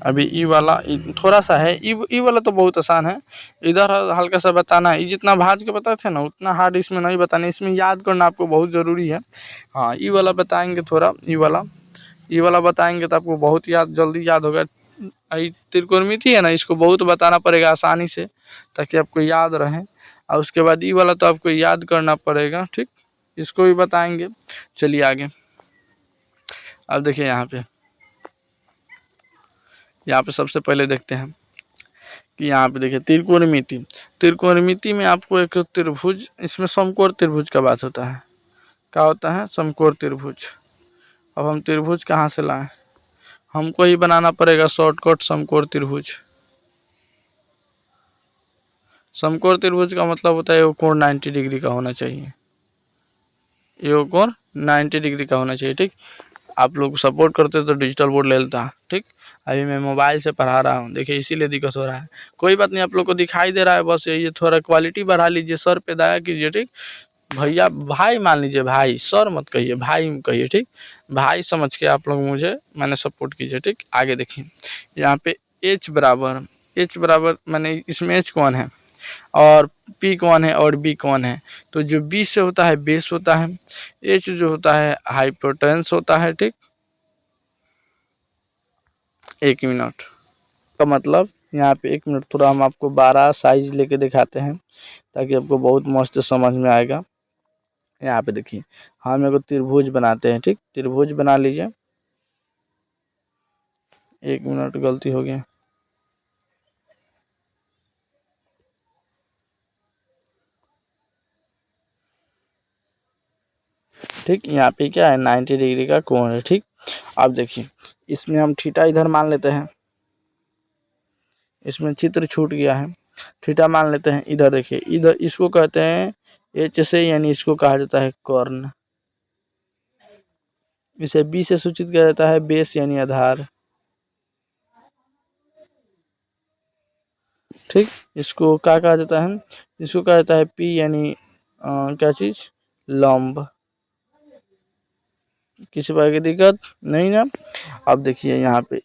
अभी ई वाला थोड़ा सा है, ई वाला तो बहुत आसान है, इधर हल्का सा बताना है। ये जितना भाज के बताए थे ना उतना हार्ड इसमें नहीं बताना, इसमें याद करना आपको बहुत ज़रूरी है। हाँ ई वाला बताएंगे, थोड़ा ई वाला बताएंगे तो आपको बहुत जल्दी याद होगा। त्रिकोणमिति है ना, इसको बहुत बताना पड़ेगा आसानी से ताकि आपको याद रहे, और उसके बाद ई वाला तो आपको याद करना पड़ेगा, ठीक इसको भी बताएंगे। चलिए आगे अब देखिए यहाँ पे सबसे पहले देखते हैं कि यहाँ पे देखिए त्रिकोणमिति में आपको एक त्रिभुज, इसमें समकोण त्रिभुज का बात होता है, क्या होता है समकोण त्रिभुज। अब हम त्रिभुज कहाँ से लाएं, हमको ही बनाना पड़ेगा शॉर्टकट समकोण त्रिभुज। समकोण त्रिभुज का मतलब होता है ये कोण 90 डिग्री का होना चाहिए, ये कोण 90 डिग्री का होना चाहिए, ठीक आप लोग सपोर्ट करते तो डिजिटल बोर्ड ले लेता, ठीक अभी मैं मोबाइल से पढ़ा रहा हूँ, देखिए इसीलिए दिक्कत हो रहा है। कोई बात नहीं, आप लोग को दिखाई दे रहा है, बस ये थोड़ा क्वालिटी बढ़ा लीजिए, सर पे दया कीजिए, ठीक भैया भाई मान लीजिए, भाई सर मत कहिए, भाई कहिए, ठीक भाई समझ के आप लोग मुझे मैंने सपोर्ट कीजिए, ठीक आगे देखिए यहाँ पे h बराबर मैंने इसमें h कौन है और P कौन है और B कौन है, तो जो B से होता है बेस होता है, H जो होता है हाइपोटेन्स होता है, ठीक 1 मिनट का मतलब यहाँ पे 1 मिनट थोड़ा हम आपको 12 साइज लेके दिखाते हैं ताकि आपको बहुत मस्त समझ में आएगा। यहाँ पे देखिए हम एगो त्रिभुज बनाते हैं, ठीक त्रिभुज बना लीजिए। 1 मिनट गलती हो गया, ठीक यहाँ पे क्या है 90 डिग्री का कोण है, ठीक अब देखिए इसमें हम थीटा इधर मान लेते हैं, इसमें चित्र छूट गया है, थीटा मान लेते हैं इधर। देखिए इधर इसको कहते हैं एच से, यानी इसको कहा जाता है कर्ण, इसे बी से सूचित किया जाता है बेस यानी आधार, ठीक इसको क्या कहा जाता है, इसको कहा जाता है पी यानी क्या चीज़ लंब। किसी प्रकार की दिक्कत नहीं ना। अब देखिए यहाँ पे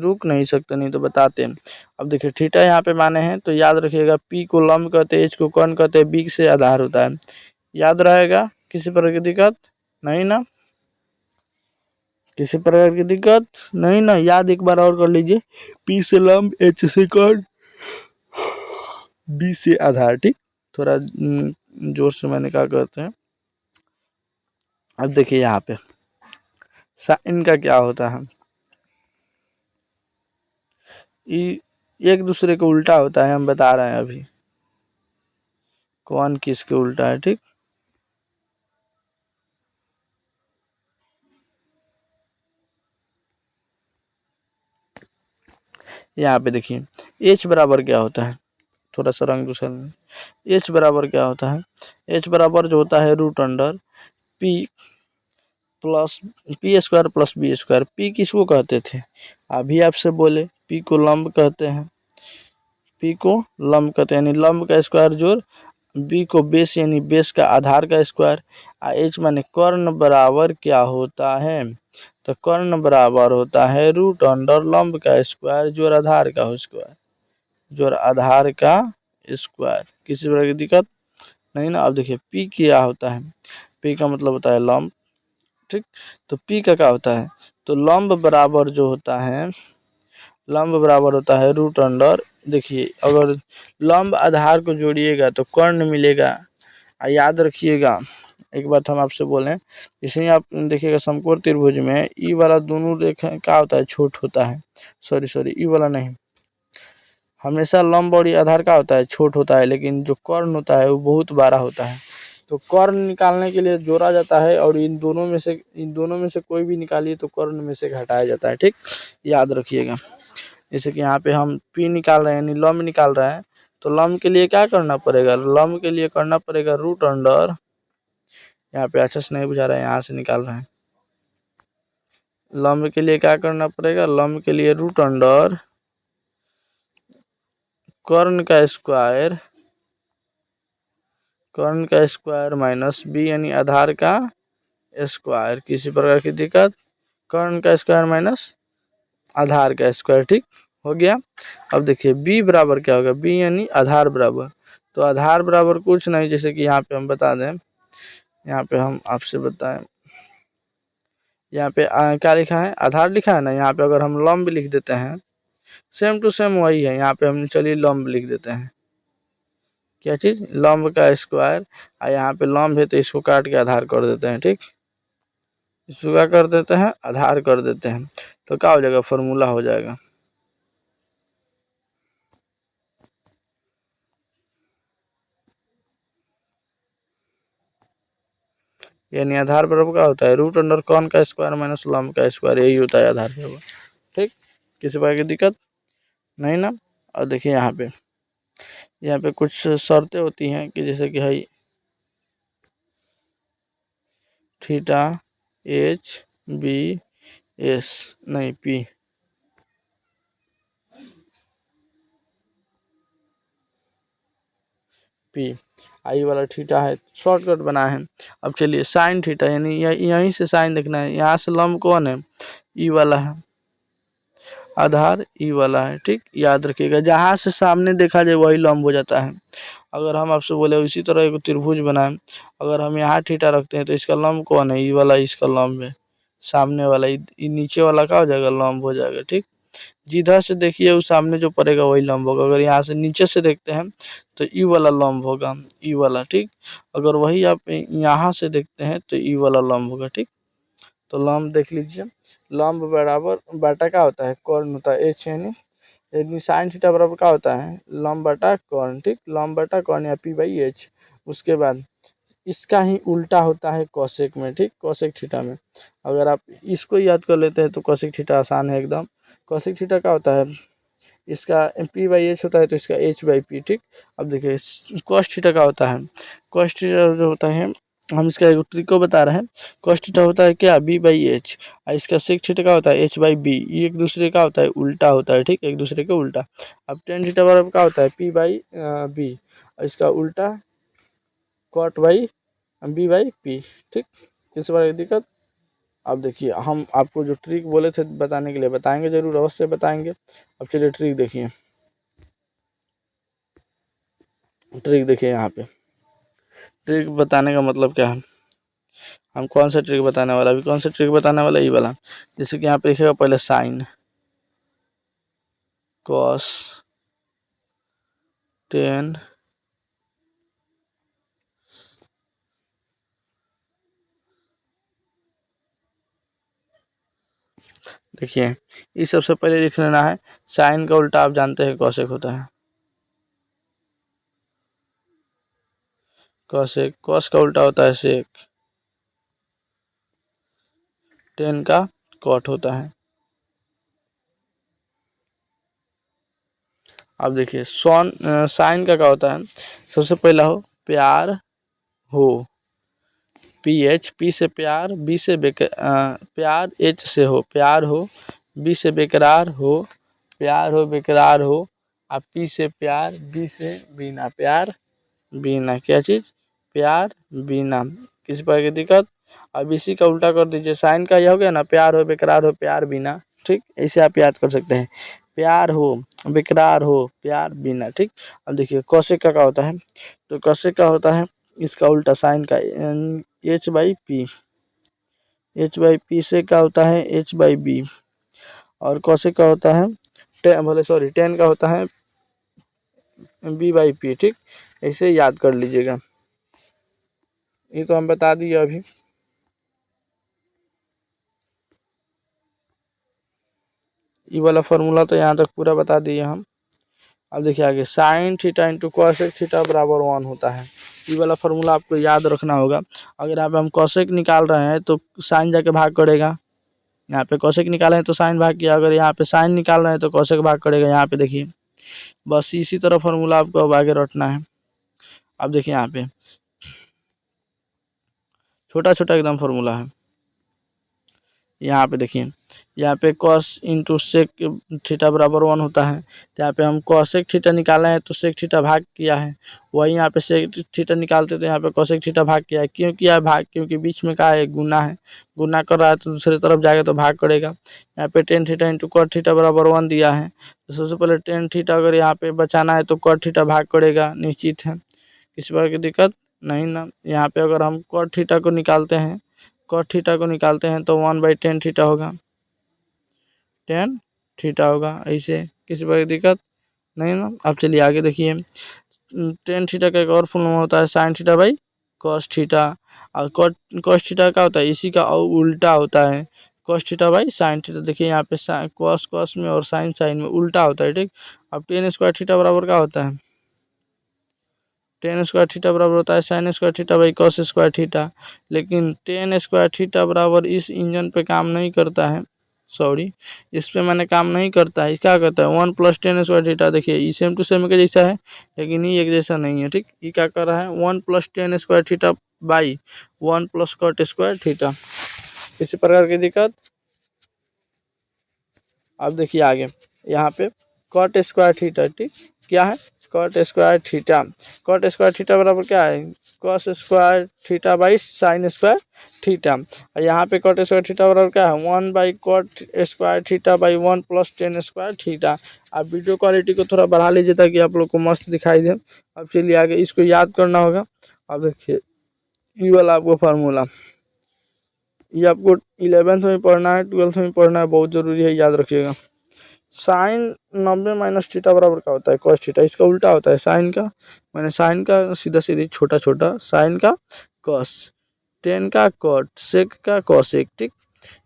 रुक नहीं सकते, नहीं तो बताते हैं। अब देखिए थीटा यहाँ पे माने हैं तो याद रखिएगा, पी को लंब कहते हैं, एच को कर्ण कहते हैं, बी से आधार होता है, याद रहेगा। किसी प्रकार की दिक्कत नहीं ना, किसी प्रकार की दिक्कत नहीं ना, याद एक बार और कर लीजिए, पी से लंब, एच से कर्ण, बी से आधार, ठीक थोड़ा जोर से मैंने क्या कहते हैं। अब देखिए यहाँ पे साइन का क्या होता है, ये एक दूसरे को उल्टा होता है, हम बता रहे हैं अभी। कौन किसके उल्टा है, ठीक। यहाँ पे देखिए एच बराबर क्या होता है, थोड़ा सा रंग दूसरा। एच बराबर क्या होता है, एच बराबर जो होता है root under p plus p square plus b square. P किसको कहते थे, अभी आपसे बोले पी को लंब कहते हैं, पी को लंब कहते हैं, यानी लंब का स्क्वायर जोड़ बी को बेस यानी बेस का आधार का स्क्वायर। एच माने कर्ण बराबर क्या होता है, तो कर्ण बराबर होता है रूट अंडर लंब का स्क्वायर जोड़ आधार का स्क्वायर, जोड़ आधार का स्क्वायर। किसी प्रकार की दिक्कत नहीं ना। अब देखिए पी क्या होता है, पी का मतलब होता है लंब, ठीक। तो पी का क्या होता है, तो लंब बराबर जो होता है, लंब बराबर होता है रूट अंडर, देखिए अगर लंब आधार को जोड़िएगा तो कर्ण मिलेगा। याद रखिएगा एक बात हम आपसे बोलें, जैसे ही आप देखिएगा समकोण त्रिभुज में ई वाला दोनों रेखा क्या होता है, छोट होता है, सॉरी ई वाला नहीं, हमेशा लंब और आधार का होता है छोट होता है, लेकिन जो कर्ण होता है वो बहुत बड़ा होता है। तो कर्ण निकालने के लिए जोड़ा जाता है और इन दोनों में से कोई भी निकालिए तो कर्ण में से घटाया जाता है, ठीक। याद रखिएगा। जैसे कि यहाँ पे हम पी निकाल रहे हैं यानी लंब निकाल रहे हैं, तो लंब के लिए क्या करना पड़ेगा, लंब के लिए करना पड़ेगा रूट अंडर, यहाँ पे अच्छे से नहीं बुझा रहा है, यहाँ से निकाल रहे हैं। लंब के लिए क्या करना पड़ेगा, लंब के लिए रूट अंडर कर्ण का स्क्वायर, कर्ण का स्क्वायर माइनस बी यानी आधार का स्क्वायर। किसी प्रकार की दिक्कत, कर्ण का स्क्वायर माइनस आधार का स्क्वायर, ठीक हो गया। अब देखिए बी बराबर क्या होगा, बी यानी आधार बराबर, तो आधार बराबर कुछ नहीं, जैसे कि यहाँ पे हम बता दें, यहाँ पे हम आपसे बताएं, यहाँ पे क्या लिखा है, आधार लिखा है ना, यहाँ पे अगर हम लंब लिख देते हैं, सेम टू सेम वही है, यहाँ पे हम चलिए लंब लिख देते हैं, क्या चीज़, लंब का स्क्वायर, और यहाँ पे लंब है तो इसको काट के आधार कर देते हैं, ठीक, इसको क्या कर देते हैं, आधार कर देते हैं, तो क्या हो जाएगा, फॉर्मूला हो जाएगा। यानी आधार बराबर क्या होता है, रूट अंडर कौन का स्क्वायर माइनस लंब का स्क्वायर, यही होता है आधार बराबर, ठीक। किसी प्रकार की दिक्कत नहीं ना। और देखिए यहाँ पे कुछ शर्तें होती हैं कि जैसे कि है थीटा एच बी एस नहीं पी, पी आई वाला थीटा है, शॉर्टकट बना है। अब चलिए साइन थीटा, यानी यहीं से साइन देखना है, यहाँ से लंब कौन है, ई वाला है, आधार ई वाला है, ठीक। याद रखिएगा जहाँ से सामने देखा जाए वही लंब हो जाता है। अगर हम आपसे बोले उसी तरह एक त्रिभुज बनाएं, अगर हम यहाँ थीटा रखते हैं तो इसका लंब कौन है, ई वाला इसका लंब है, सामने वाला ई नीचे वाला क्या हो जाएगा, लंब हो जाएगा, ठीक। जिधर से देखिए उस सामने जो पड़ेगा वही लंब होगा। अगर यहाँ से नीचे से देखते हैं तो ई वाला लंब होगा, ई वाला, ठीक। अगर वही आप यहाँ से देखते हैं तो ई वाला लंब होगा, ठीक। तो लंब देख लीजिए, लंब बराबर बाटा क्या होता है, कर्ण होता है, एच यानी साइन थीटा बराबर क्या होता है, लंब बटा कर्ण, ठीक, लंब बटा कर्ण या पी बाई एच। उसके बाद इसका ही उल्टा होता है कोसेक में, ठीक, कोसेक थीटा में। अगर आप इसको याद कर लेते हैं तो कोसेक थीटा आसान है एकदम। कोसेक थीटा क्या होता है, इसका पी बाई एच होता है तो इसका एच बाई पी, ठीक। अब देखिए कॉस थीटा का होता है, कॉस थीटा जो होता है, हम इसका एक ट्रिक को बता रहे हैं, कॉस थीटा होता है क्या, बी बाई एच, और इसका सेक थीटा का होता है एच बाई बी, ये एक दूसरे का होता है उल्टा होता है, ठीक, एक दूसरे के उल्टा। अब टेन थीटा बराबर क्या होता है, पी बाई बी, और इसका उल्टा cot by b by p, ठीक। किस बार की दिक्कत। अब देखिए हम आपको जो ट्रिक बोले थे बताने के लिए बताएंगे, जरूर अवश्य बताएंगे। अब चलिए ट्रिक देखिए, ट्रिक देखिए यहाँ पे, ट्रिक बताने का मतलब क्या है, हम कौन सा ट्रिक बताने वाला, अभी कौन सा ट्रिक बताने वाला, ये वाला। जैसे कि यहाँ पे लिखेगा पहले साइन कॉस टेन देखिए इस सबसे पहले लिख लेना है, साइन का उल्टा आप जानते हैं कॉसेक होता है, कॉसेक, कॉस का उल्टा होता है सेक, टेन का कॉट होता है। अब देखिए साइन का क्या होता है, सबसे पहला हो प्यार हो, पी से प्यार, बी से प्यार, एच से हो प्यार हो, बी से बेकरार हो, प्यार हो बेकरार हो, अब पी से प्यार, बी से बिना प्यार बिना, क्या चीज़, प्यार बिना, किसी प्रकार की दिक्कत। अब इसी का उल्टा कर दीजिए, साइन का यह हो गया ना, प्यार हो बेकरार हो प्यार बिना, ठीक, ऐसे आप याद कर सकते हैं, प्यार हो बेकरार हो प्यार बिना, ठीक। अब देखिए कौशिक का क्या होता है, तो कौशिक का होता है इसका उल्टा साइन का, H/P, H/P से क्या होता है H/B, और कौशिक का होता है टेन का होता है B/P, ठीक, ऐसे याद कर लीजिएगा। ये तो हम बता दिए अभी। ये वाला फार्मूला तो यहाँ तक पूरा बता दिए हम। अब देखिए आगे, sine theta into cosec theta बराबर 1 होता है। ये वाला फार्मूला आपको याद रखना होगा। अगर यहाँ पे हम कॉसेक निकाल रहे हैं तो साइन जाके भाग करेगा, यहाँ पे कॉसेक निकाले हैं तो साइन भाग किया, अगर यहाँ पे साइन निकाल रहे हैं तो कॉसेक भाग करेगा। यहाँ पे देखिए बस इसी तरह फार्मूला आपको अब आगे रटना है। अब देखिए यहाँ पे छोटा छोटा एकदम फार्मूला है। यहाँ पे देखिए, यहाँ पे कॉस इंटू सेक थीटा बराबर 1 होता है, तो यहाँ पे हम कॉसेक थीटा निकाला है तो सेक थीटा भाग किया है, वही यहाँ पे सेक थीटा निकालते तो यहाँ पे कॉसेक थीटा भाग किया है। क्यों किया है भाग, क्योंकि बीच में का है गुना है, गुना कर रहा है तो दूसरी तरफ जाएगा तो भाग करेगा। यहाँ पे tan theta into cot theta बराबर 1 दिया है, तो सबसे पहले टेन थीटा अगर यहाँ पे बचाना है तो कॉट थीटा भाग करेगा, निश्चित है, किसी प्रकार की दिक्कत नहीं ना। यहाँ पे अगर हम कॉट थीटा को निकालते हैं, कॉट थीटा को निकालते हैं तो 1/10 थीटा होगा, 10 थीटा होगा, ऐसे किसी प्रकार की दिक्कत नहीं ना। अब चलिए आगे देखिए, 10 थीटा का एक और फॉर्मूला होता है sine theta by cos theta, और कॉस थीटा का होता है इसी का उल्टा होता है, cos theta by sine theta. देखिए यहाँ पे कॉस कॉस में और साइन साइन में उल्टा होता है, ठीक। अब टेन स्क्वायर थीटा बराबर क्या होता है, टेन स्क्वायर थीटा बराबर होता है sign square theta by cos square theta, लेकिन टेन स्क्वायर थीटा बराबर इस इंजन पे काम नहीं करता है, सॉरी इस पे मैंने काम नहीं करता है, क्या करता है 1 + टेन स्क्वायर थीटा। देखिए ये सेम टू सेम के जैसा है, लेकिन ये एक जैसा नहीं है, ठीक। ये क्या कर रहा है 1 + tan square theta by 1 + cot square theta, इसी प्रकार की दिक्कत। अब देखिए आगे, यहाँ पे कॉट स्क्वायर थीटा, ठीक, क्या है cot square theta, cot square theta बराबर क्या है cos square theta by sine square theta, और यहाँ पे कॉट स्क्वायर थीटा बराबर क्या है 1/कॉट square theta by 1 + tan square theta. आप वीडियो क्वालिटी को थोड़ा बढ़ा लीजिए ताकि आप लोग को मस्त दिखाई दे। अब चलिए आगे, इसको याद करना होगा। अब देखिए ये वाला आपको फार्मूला, ये आपको 11th में पढ़ना है, 12th में पढ़ना है, बहुत ज़रूरी है, याद रखिएगा। साइन 90 - थीटा बराबर क्या होता है कॉस थीटा, इसका उल्टा होता है साइन का, मैंने साइन का सीधा सीधी छोटा छोटा, साइन का कॉस, टेन का कॉट, सेक का कॉसेक, ठीक।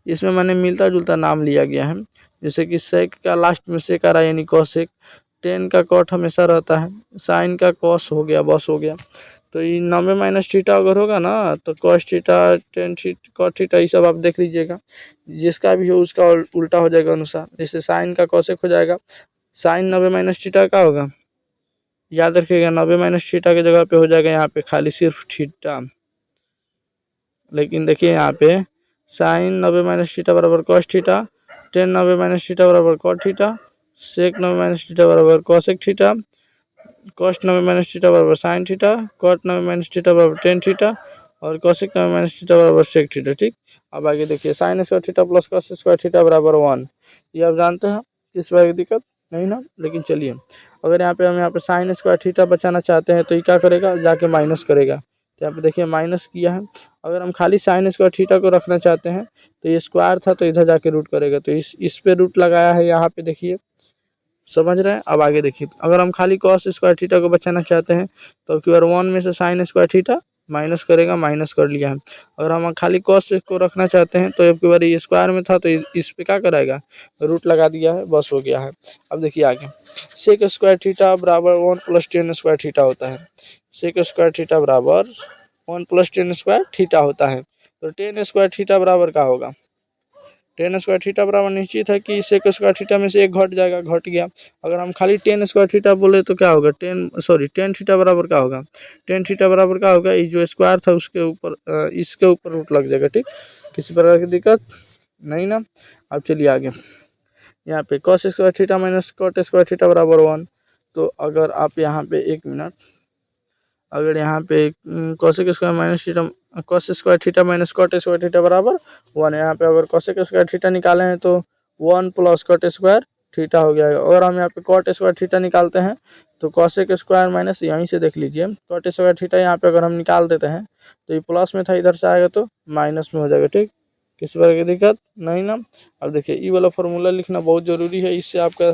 इसमें मैंने मिलता जुलता नाम लिया गया है, जैसे कि सेक का लास्ट में सेक आ रहा है यानी कॉसेक, टेन का कॉट हमेशा रहता है, साइन का कॉस हो गया, बस हो गया। तो ये 90 - थीटा अगर होगा ना तो cos theta, tan theta, cot theta, ये सब आप देख लीजिएगा, जिसका भी हो उसका उल्टा हो जाएगा अनुसार। जैसे साइन का कॉसेक हो जाएगा, साइन 90 - थीटा का होगा, याद रखिएगा 90 - थीटा की जगह पे हो जाएगा यहाँ पे खाली सिर्फ थीटा। लेकिन देखिए यहाँ पे साइन 90 - थीटा बराबर कॉस थीटा, टेन 90 - थीटा बराबर कॉट थीटा, सेक 90 - थीटा बराबर कॉसेक थीटा, कॉस 90 - थीटा बराबर साइन थीटा, कॉट 90 - थीटा बराबर टेन थीटा, और कॉसेक 90 - थीटा बराबर सेक थीटा, ठीक। अब आगे देखिए sign square theta plus cos square theta बराबर 1, ये आप जानते हैं, किस बार की दिक्कत नहीं ना। लेकिन चलिए, अगर हम यहाँ पे साइन स्क्वायर थीटा बचाना चाहते हैं तो ये क्या करेगा, जाके माइनस करेगा, तो यहाँ पे देखिए माइनस किया है। अगर हम खाली साइन स्क्वायर थीटा को रखना चाहते हैं तो ये स्क्वायर था तो इधर जाके रूट करेगा, तो इस पे रूट लगाया है यहाँ पे, देखिए समझ रहे हैं। अब आगे देखिए, अगर हम खाली कॉस स्क्वायर थीटा को बचाना चाहते हैं तो क्योंकि 1 में से साइन स्क्वायर थीटा माइनस करेगा, माइनस कर लिया है। अगर हम खाली कॉस को रखना चाहते हैं तो एक बार ये स्क्वायर में था तो इस पे क्या कराएगा, रूट लगा दिया है, बस हो गया है। अब देखिए आगे, सेक स्क्वायर थीटा बराबर 1 + tan स्क्वायर थीटा होता है। सेक स्क्वायर थीटा बराबर 1 + tan स्क्वायर थीटा होता है। तो tan स्क्वायर थीटा बराबर क्या होगा, tan स्क्वायर थीटा बराबर निश्चित है कि सेक स्क्वायर थीटा में से एक घट जाएगा, घट गया। अगर हम खाली tan स्क्वायर थीटा बोले तो क्या होगा, tan थीटा बराबर क्या होगा, tan थीटा बराबर क्या होगा, ये जो स्क्वायर था उसके ऊपर इसके ऊपर रूट लग जाएगा। ठीक, किसी प्रकार की दिक्कत नहीं ना। अब चलिए आगे, यहाँ पे cos square theta minus cot square theta बराबर 1। तो अगर आप यहाँ पे 1 मिनट, अगर यहाँ पे cosec square minus theta cos square theta minus cot square theta बराबर 1, यहाँ पे अगर cosec स्क्वायर थीटा निकाले हैं तो 1 + cot स्क्वायर थीटा हो गया है। और हम यहाँ पे cot स्क्वायर थीटा निकालते हैं तो cosec स्क्वायर माइनस, यहीं से देख लीजिए, cot स्क्वायर थीटा यहाँ पे अगर हम निकाल देते हैं तो ये प्लस में था, इधर से आएगा तो माइनस में हो जाएगा। ठीक, किसी प्रकार की दिक्कत नहीं ना। अब देखिए ई वाला फॉर्मूला लिखना बहुत ज़रूरी है, इससे आपका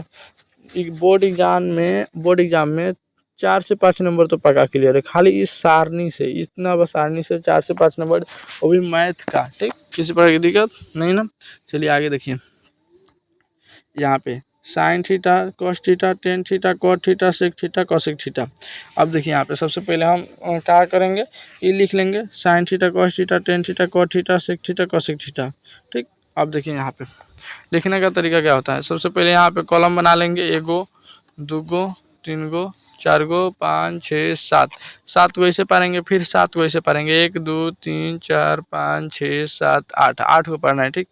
बोर्ड एग्जाम में 4 से 5 नंबर तो पक्का क्लियर है, खाली इस सारणी से, इतना बस सारणी से 4 से 5 नंबर, वो भी मैथ का। ठीक, किसी प्रकार की दिक्कत नहीं ना। चलिए आगे देखिए, यहाँ पे sine theta, cos theta, tan theta, cot theta, sec theta, cosec theta. अब देखिए यहाँ पे सबसे पहले हम क्या करेंगे, ये लिख लेंगे sine theta, cos theta, tan theta, cot theta, sec theta, cosec theta. ठीक, अब देखिए यहाँ पे लिखने का तरीका क्या होता है, सबसे पहले यहाँ पे कॉलम बना लेंगे, 1 गो 2 गो 3 गो 4 गो 5 6 7, 7 को ऐसे पढ़ेंगे, फिर 7 को ऐसे पढ़ेंगे, 1 2 3 4 5 6 7 8, 8 को पढ़ना है। ठीक,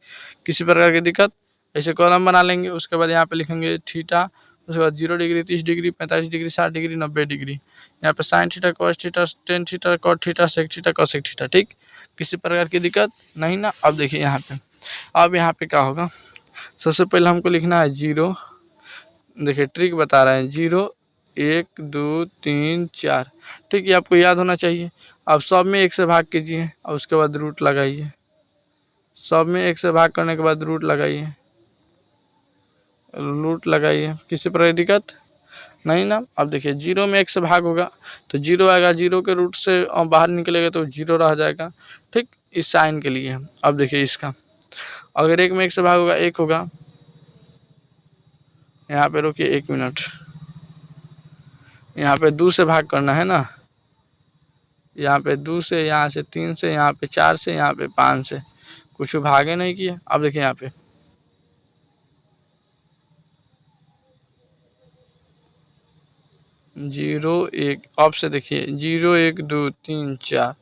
किसी प्रकार की दिक्कत, ऐसे कॉलम बना लेंगे। उसके बाद यहाँ पे लिखेंगे थीटा, उसके बाद 0 degree, 30 degree, 45 degree, 60 degree, 90 degree. यहाँ पे sine theta, cos theta, tan theta, cot theta, sec theta, cosec theta. ठीक, किसी प्रकार की दिक्कत नहीं ना। अब देखिए यहाँ पे, अब यहाँ पे क्या होगा, सबसे पहले हमको लिखना है 0, देखिए ट्रिक बता रहे हैं, 0 1 2 3 4। ठीक, ये आपको याद होना चाहिए। अब सब में 1 से भाग कीजिए और उसके बाद रूट लगाइए, सब में 1 से भाग करने के बाद रूट लगाइए, रूट लगाइए, किसी प्रकार की दिक्कत नहीं ना। अब देखिए 0 में 1 से भाग होगा तो 0 आएगा, 0 के रूट से बाहर निकलेगा तो 0 रह जाएगा। ठीक, इस साइन के लिए। अब देखिए इसका, अगर 1 में 1 से भाग होगा 1 होगा, यहाँ पे रुकिए 1 मिनट, यहाँ पे 2 से भाग करना है ना, यहाँ पे 2 से, यहाँ से 3 से, यहाँ पे 4 से, यहाँ पे 5 से, कुछ भागे नहीं किए। अब देखिए यहाँ पे 0 1, अब से देखिए 0 1 2 3 4,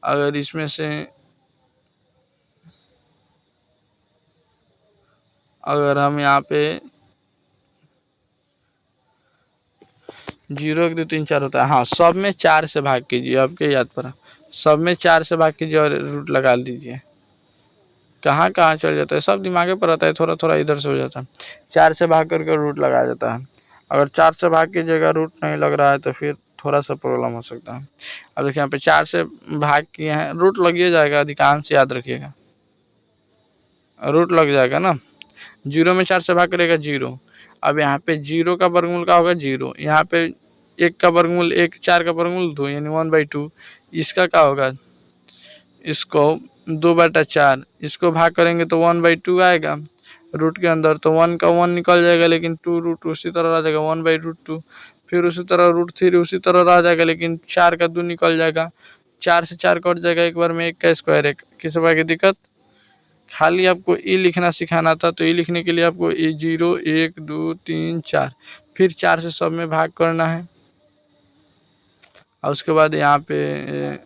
अगर इसमें से अगर हम यहाँ पे 0 1 2 3 4 होता है, हाँ सब में 4 से भाग कीजिए, आपके याद पड़ा, सब में 4 से भाग कीजिए और रूट लगा दीजिए। कहाँ कहाँ चल जाता है, सब दिमागे पर रहता है, थोड़ा थोड़ा इधर से हो जाता है। 4 से भाग करके रूट लगाया जाता है। अगर 4 से भाग की जगह रूट नहीं लग रहा है तो फिर थोड़ा सा प्रॉब्लम हो सकता है। अब देखिए यहाँ पे 4 से भाग किए हैं, रूट लगिए जाएगा, अधिकांश याद रखिएगा, रूट लग जाएगा ना। 0 में 4 से भाग करेगा 0। अब यहाँ पे 0 का वर्गमूल का होगा 0, यहाँ पे 1 का वर्गमूल 1, 4 का वर्गमूल 2, यानी 1/2। इसका क्या होगा, इसको 2/4, इसको भाग करेंगे तो 1/2 आएगा रूट के अंदर, तो 1 का 1 निकल जाएगा, लेकिन 2 रूट उसी तरह रह जाएगा, 1/√2। फिर उसी तरह √3 उसी तरह रह जाएगा, लेकिन 4 का 2 निकल जाएगा, 4 से 4 कट जाएगा एक बार में, 1 का स्क्वायर 1। किसी बार की दिक्कत, खाली आपको ई लिखना सिखाना था, तो ई लिखने के लिए आपको 0 1 2 3 4, फिर 4 से सब में भाग करना है और उसके बाद यहाँ पे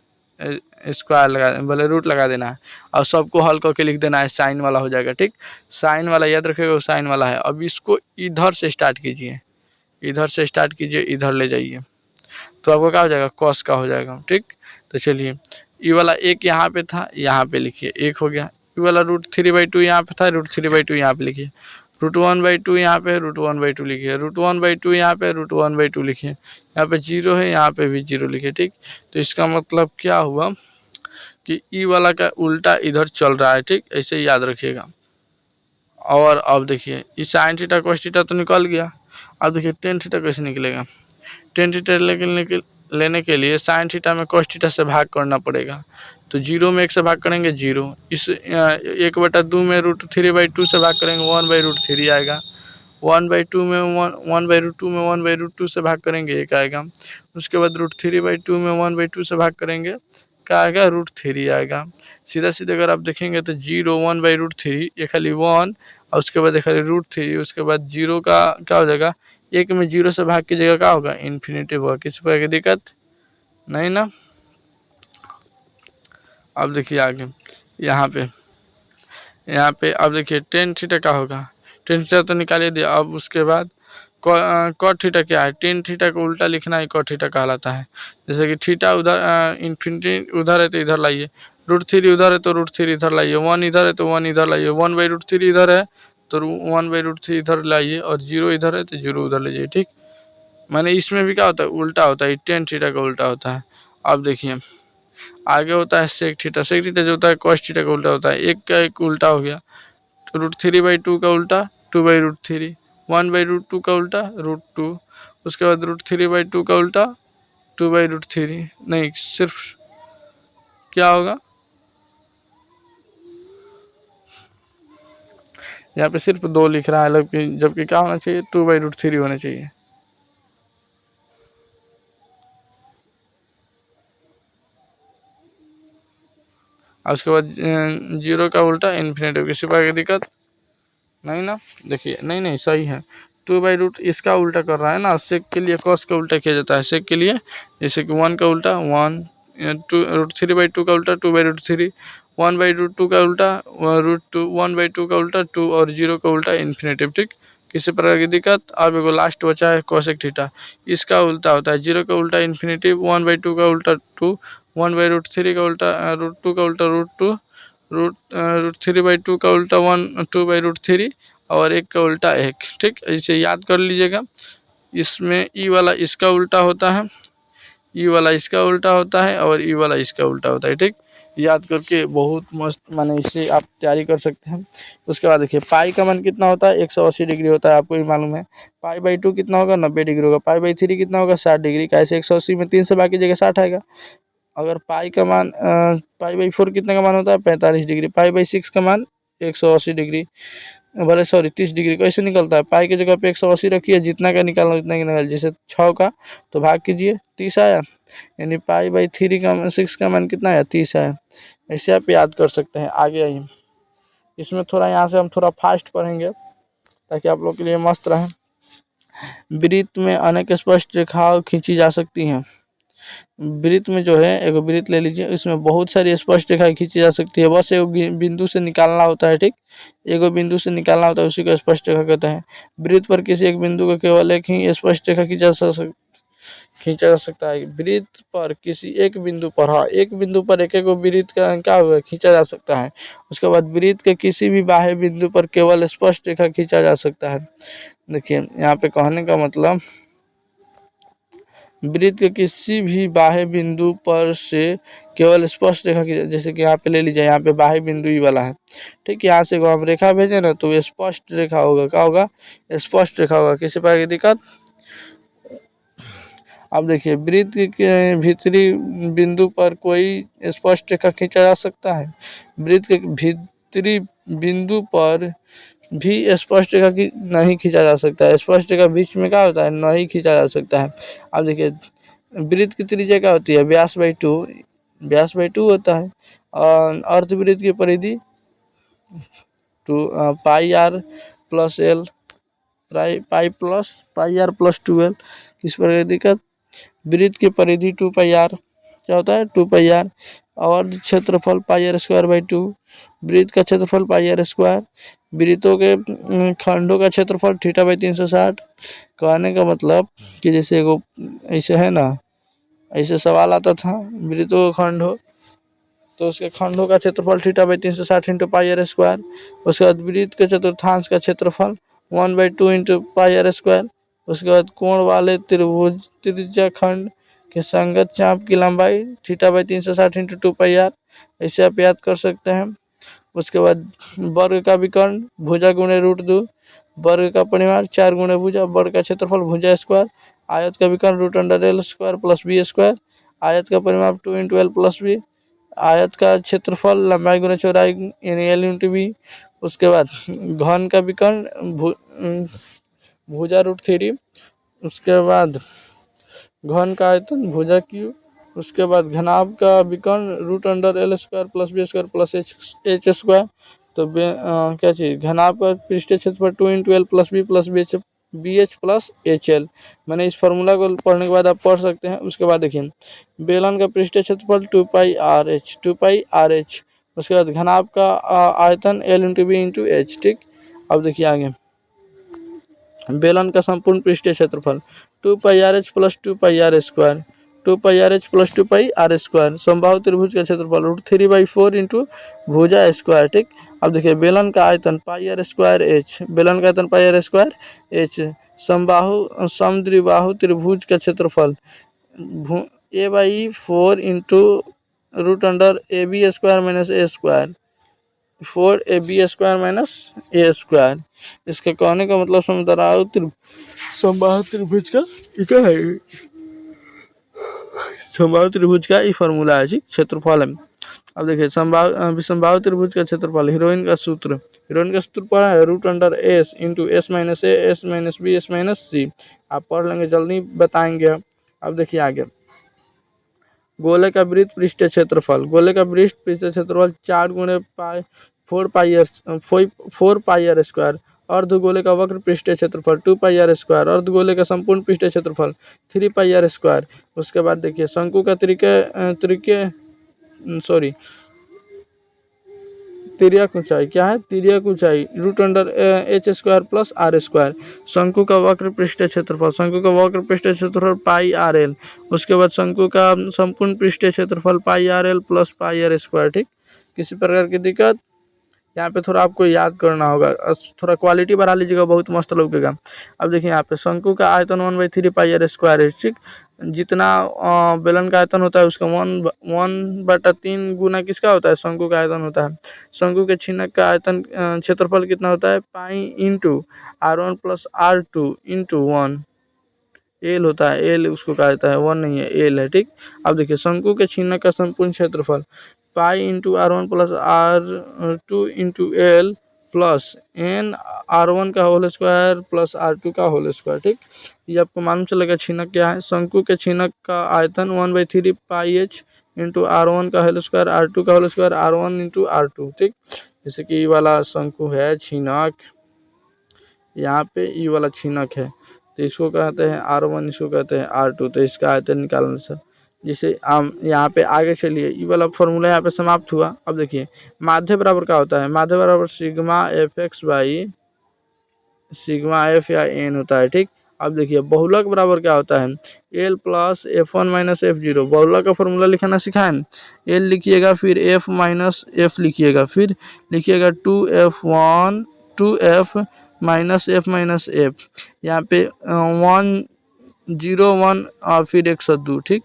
स्क्वायर लगा, भले रूट लगा देना है और सबको हल करके लिख देना है, साइन वाला हो जाएगा। ठीक, साइन वाला याद रखिएगा, वो साइन वाला है। अब इसको इधर से स्टार्ट कीजिए, इधर से स्टार्ट कीजिए, इधर ले जाइए, तो आपको क्या हो जाएगा, कॉस का हो जाएगा। ठीक, तो चलिए ई वाला 1 यहाँ पे था, यहाँ पे लिखिए 1 हो गया। ई वाला √3/2 यहाँ पे था, √3/2 यहाँ पे लिखिए, √1/2 यहाँ पे, √1/2 लिखिए, √1/2 यहाँ पे, √1/2 लिखिए, यहाँ पे 0 है, यहाँ पे भी 0 लिखिए। ठीक, तो इसका मतलब क्या हुआ कि ई वाला का उल्टा इधर चल रहा है। ठीक, ऐसे ही याद रखिएगा। और अब देखिए इस साइन थीटा कॉस थीटा तो निकल गया। अब देखिए टेन थीटा कैसे निकलेगा, टेन थीटा लेने के लिए साइन थीटा में कॉस थीटा से भाग करना पड़ेगा। तो 0 में 1 से भाग करेंगे 0, इस 1/2 में √3/2 से भाग करेंगे 1/√3 आएगा। 1/2 में 1/√2 में 1/√2 से भाग करेंगे 1 आएगा। उसके बाद √3/2 में 1/2 से भाग करेंगे क्या आएगा, √3 आएगा। सीधा सीधा अगर आप देखेंगे तो 0 1/√3 ये खाली 1 और उसके बाद खाली √3, उसके बाद 0 का क्या हो जाएगा, 1 में 0 से भाग कीजिएगा क्या होगा, इन्फिनिटी होगा। किसी प्रकार की दिक्कत नहीं ना। अब देखिए आगे यहाँ पे अब देखिए टेन थीटा क्या होगा, टेन थीटा तो निकालिए दिया। अब उसके बाद कॉट थीटा क्या है, टेन थीटा को उल्टा लिखना ही कॉट थीटा कहलाता है। जैसे कि थीटा उधर इन्फिनिटी उधर है तो इधर लाइए, √3 उधर है तो √3 इधर लाइए, 1 इधर है तो 1 इधर लाइए, 1/√3 इधर है तो 1/√3 इधर लाइए और 0 इधर है तो 0 उधर लीजिए। ठीक, मैंने इसमें भी क्या होता है, उल्टा होता है, टेन थीटा का उल्टा होता है। अब देखिए आगे होता है सेक थीटा, सेक थीटा जो होता है कॉस थीटा का उल्टा होता है। एक का एक उल्टा हो गया, √3/2 का उल्टा 2/√3, 1/√2 का उल्टा √2, उसके बाद √3/2 का उल्टा 2/√3। नहीं, सिर्फ क्या होगा, यहाँ पे सिर्फ 2 लिख रहा है, जबकि क्या होना चाहिए, 2/√3 होना चाहिए। और उसके बाद 0 का उल्टा इन्फिनिटी। किसी प्रकार की दिक्कत नहीं ना। देखिए नहीं सही है, 2/√, इसका उल्टा कर रहा है ना, सेक के लिए कॉस का उल्टा किया जाता है, सेक के लिए जैसे कि 1 का उल्टा 1, 2√3/2 का उल्टा 2/√3, 1/√2 का उल्टा √2, 1/2 का उल्टा 2 और 0 का उल्टा इन्फिनिटी। ठीक, किसी प्रकार की दिक्कत। अब एगो लास्ट बचा है कोसेक थीटा, इसका उल्टा होता है 0 का उल्टा इन्फिनिटी, 1/2 का उल्टा 2, 1/√3 का उल्टा √2 का उल्टा √2, √3/2 का उल्टा 1 2/√3 और 1 का उल्टा 1। ठीक, इसे याद कर लीजिएगा। इसमें ई वाला इसका उल्टा होता है, ई वाला इसका उल्टा होता है और ई वाला इसका उल्टा होता है। ठीक, याद करके बहुत मस्त माने इससे आप तैयारी कर सकते हैं। उसके बाद देखिए पाई का मान कितना होता है, 180 डिग्री होता है, आपको ही मालूम है। पाई/2 कितना होगा, 90 डिग्री होगा। पाई/3 कितना होगा, 60 डिग्री। कैसे 180 में 3 से बाकी जगह 60 आएगा। अगर पाई का मान पाई/4 कितने का मान होता है, 45 डिग्री। पाई/6 का मान 180 डिग्री, भले सॉरी 30 डिग्री। कैसे निकलता है, पाई की जगह पे 180 रखिए, जितना का निकालना उतना का निकाल, जैसे 6 का तो भाग कीजिए 30 आया, यानी पाई/3 का 6 का मान कितना आया, 30 आया। ऐसे आप याद कर सकते हैं। आगे आइए, इसमें थोड़ा यहाँ से हम थोड़ा फास्ट पढ़ेंगे ताकि आप लोग के लिए मस्त रहे। वृत्त में अनेक स्पष्ट रेखाएं खींची जा सकती हैं। वृत्त में जो है, एक वृत्त ले लीजिए, इसमें बहुत सारी स्पष्ट रेखाएं खींची जा सकती है। बस एक बिंदु से निकालना होता है। ठीक, एक बिंदु से निकालना होता है, उसी को स्पष्ट रेखा कहते हैं। वृत्त पर किसी एक बिंदु का केवल एक ही स्पष्ट रेखा खींचा जा सकता है। वृत्त पर किसी एक बिंदु पर, हाँ, एक बिंदु पर एक वृत्त का क्या होगा, खींचा जा सकता है। उसके बाद वृत्त के किसी भी बाह्य बिंदु पर केवल स्पष्ट रेखा खींचा जा सकता है। देखिए यहाँ पे कहने का मतलब, वृत्त के किसी भी बाह्य बिंदु पर से केवल स्पष्ट रेखा की, जैसे कि यहाँ पे ले लीजिए, यहाँ पे बाह्य बिंदु ही वाला है। ठीक, यहाँ से हम रेखा भेजें ना तो स्पष्ट रेखा होगा। क्या होगा, स्पष्ट रेखा होगा। किसी प्रकार की दिक्कत। अब देखिए वृत्त के भीतरी बिंदु पर कोई स्पष्ट रेखा खींचा जा सकता है। वृत्त के भीतरी बिंदु पर भी स्पष्ट रेखा की नहीं खींचा जा सकता है। स्पष्ट रेखा बीच में क्या होता है, नहीं खींचा जा सकता है। अब देखिए वृत्त की त्रिज्या क्या होती है, व्यास/2, व्यास/2 होता है। और अर्धवृत्त की परिधि 2 πr+l, πr+2l। किस प्रकार की दिक्कत, वृत्त की परिधि 2πr, क्या होता है, 2πr। और क्षेत्रफल πr²/2, वृत्त का क्षेत्रफल πr²। वृत्तों के खंडों का क्षेत्रफल θ/360। कहने का मतलब कि जैसे एगो ऐसे है ना, ऐसे सवाल आता था, वृत्तों का खंड हो तो उसके खंडों का क्षेत्रफल θ/360 × πr²। उसके बाद वृत्त के चतुर्थांश का क्षेत्रफल 1/2 × πr²। उसके बाद कोण वाले त्रिभुज त्रिज्याखंड के संगत चाप की लंबाई θ/360 × 2πr। ऐसे आप याद कर सकते हैं। उसके बाद वर्ग का विकर्ण भुजा × √2, वर्ग का परिमाण 4 × भुजा, वर्ग का क्षेत्रफल भुजा स्क्वायर। आयत का विकर्ण root under l square plus b square, आयत का परिमाप 2 इंटू एल प्लस बी, आयत का क्षेत्रफल लंबाई गुना चौड़ाई यानी एल इंटू बी। उसके बाद घन का विकर्ण भुजा रूट 3, उसके बाद घन का आयतन भुजा क्यू, उसके बाद घनाभ का विकर्ण root under l square plus b square plus h square. तो क्या चीज़ घनाभ का पृष्ठीय क्षेत्रफल 2 into l plus b h plus h l. मैंने इस फार्मूला को पढ़ने के बाद आप पढ़ सकते हैं। उसके बाद देखिए बेलन का पृष्ठीय क्षेत्रफल 2 पाई आर एच। उसके बाद घनाभ का आयतन l into b into h. ठीक, अब देखिए आगे बेलन का संपूर्ण पृष्ठीय क्षेत्रफल 2 pi r h plus 2 pi r square, 2 pi r h plus 2 pi r square. समबाहु त्रिभुज का क्षेत्रफल √3/4 इंटू भुजा स्क्वायर। ठीक, अब देखिए बेलन का आयतन पाई आर स्क्वायर एच, बेलन का आयतन पाई आर स्क्वायर एच। समबाहु समद्विबाहु त्रिभुज का क्षेत्रफल a/4 into root under a b square minus a square, 4ab square minus a square. इसके कहने का मतलब समबाहु त्रिभुज का क्या है, समबाहु त्रिभुज का ये फार्मूला है जी, क्षेत्रफल है। अब देखिए समबाहु त्रिभुज का क्षेत्रफल, हीरोइन का सूत्र पढ़ा है root under s into s minus a s minus b s minus c. आप पढ़ लेंगे, जल्दी बताएंगे। अब देखिए आगे गोले का वृत्त पृष्ठीय क्षेत्रफल, गोले का वृत्त पृष्ठीय क्षेत्रफल 4 गुणे पाई 4 पाई आर स्क्वायर। अर्धगोले का वक्र पृष्ठीय क्षेत्रफल 2 पाई आर स्क्वायर। अर्धगोले का संपूर्ण पृष्ठीय क्षेत्रफल 3 पाई आर स्क्वायर। उसके बाद देखिए शंकु का तिर्यक ऊंचाई क्या है, तिर्यक ऊंचाई root under h square plus r square. शंकु का वक्र पृष्ठीय क्षेत्रफल पाई आर एल। उसके बाद शंकु का संपूर्ण पृष्ठीय क्षेत्रफल pi r l plus pi r square. ठीक, किसी प्रकार की दिक्कत, यहाँ पे थोड़ा आपको याद करना होगा, थोड़ा क्वालिटी बढ़ा लीजिएगा, बहुत मस्त लगेगा। अब देखिए यहाँ पे शंकु का आयतन 1/3 पाई आर स्क्वायर है। ठीक, जितना बेलन का आयतन होता है उसका 1/3 गुना किसका होता है, शंकु का आयतन होता है। शंकु के छिनक का आयतन क्षेत्रफल कितना होता है, पाई into R1 plus R2 into 1 L होता है। एल उसको कहा जाता है, 1 नहीं है, एल है। ठीक, अब देखिए शंकु के छिनक का संपूर्ण क्षेत्रफल pi into R1 plus R2 into l plus n R1 का होल स्क्वायर प्लस R2 का होल स्क्वायर। ठीक, ये आपको मालूम चलेगा छिनक क्या है। शंकु के छिनक का आयतन 1/3 पाई एच इंटू R1 का होल स्क्वायर R2 का whole square R1 into R2। ठीक, जैसे कि ये वाला शंकु है छिनक, यहाँ पे ये वाला छिनक है, तो इसको कहते हैं R1, इसको कहते हैं R2। तो इसका आयतन निकालना सर, जिसे हम यहाँ पे आगे चलिए, ये वाला फॉर्मूला यहाँ पे समाप्त हुआ। अब देखिए माध्य बराबर क्या होता है, माध्य बराबर sigma F x by sigma F या एन होता है। ठीक, अब देखिए बहुलक बराबर क्या होता है, l plus F1 minus F0। बहुलक का फॉर्मूला लिखना सिखाएं, एल लिखिएगा फिर F माइनस F लिखिएगा, फिर लिखिएगा 2F1 2F minus F minus F। यहाँ पे 101 और फिर 102। ठीक,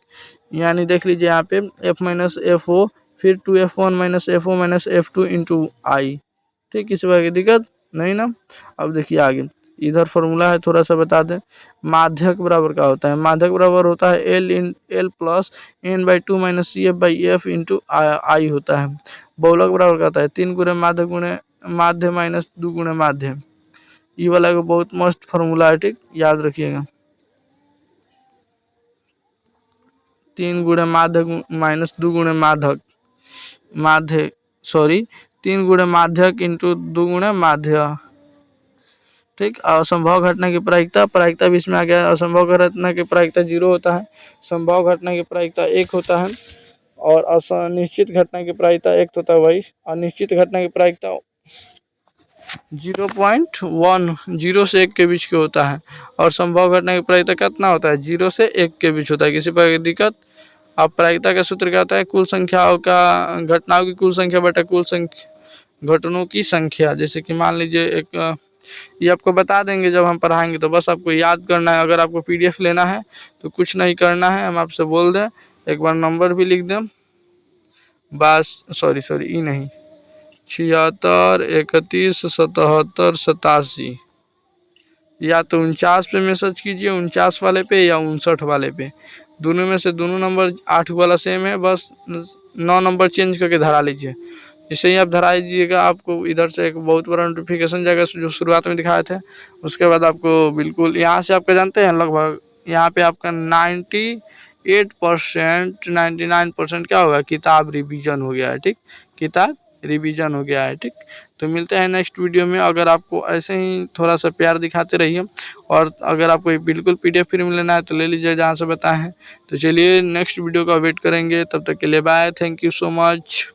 यानी देख लीजिए यहाँ पे F माइनस FO फिर 2F1 minus FO minus F2 into i. ठीक, किसी बात की दिक्कत नहीं ना। अब देखिए आगे इधर फॉर्मूला है, थोड़ा सा बता दें। माध्यक बराबर क्या होता है, माध्यक बराबर होता है l plus n/2 minus CF/F into i होता है। बहुलक बराबर क्या होता है, 3 गुणे माध्य गुणे माध्य माइनस 2 गुणे माध्य। ये वाला को बहुत मस्त फॉर्मूला है। ठीक, याद रखिएगा, 3 गुणे माध्यक माइनस 2 गुणे माध्य 3 गुणे माध्यक इंटू 2 गुणे माध्य। ठीक, असंभव घटना की प्रायिकता भी इसमें आ गया। असंभव घटना की प्रायिकता 0 होता है, संभव घटना की प्रायिकता 1 होता है, और अनिश्चित घटना की प्रायिकता 1 होता है। वही अनिश्चित घटना की प्रायिकता 0.1 0 से 1 के बीच के होता है, और संभव घटना की प्रायिकता कितना होता है, 0 से 1 के बीच होता है। किसी प्रकार की दिक्कत। अब प्रायिकता का सूत्र क्या होता है, कुल संख्याओं का घटनाओं की कुल संख्या बटा कुल घटनों की संख्या। जैसे कि मान लीजिए एक ये आपको बता देंगे जब हम पढ़ाएंगे, तो बस आपको याद करना है। अगर आपको PDF लेना है तो कुछ नहीं करना है, हम आपसे बोल दें, एक बार नंबर भी लिख दें बस। सॉरी नहीं, 76 31 77 87। या तो 49 पे मैसेज कीजिए, 49 वाले पे या 59 वाले पे, दोनों में से दोनों नंबर 8 वाला सेम है, बस 9 नंबर चेंज करके धरा लीजिए। इसे ही आप धरा दीजिएगा, आपको इधर से एक बहुत बड़ा नोटिफिकेशन जाएगा जो शुरुआत में दिखाए थे। उसके बाद आपको बिल्कुल यहाँ से आपका जानते हैं लगभग यहाँ पे आपका 98% 99% क्या होगा, किताब रिवीजन हो गया है। ठीक, किताब रिवीजन हो गया है। ठीक, तो मिलते हैं नेक्स्ट वीडियो में। अगर आपको ऐसे ही थोड़ा सा प्यार दिखाते रहिए, और अगर आपको बिल्कुल PDF फ्री में लेना है तो ले लीजिए जहाँ से बताएं। तो चलिए नेक्स्ट वीडियो का वेट करेंगे, तब तक के लिए bye, thank you so much.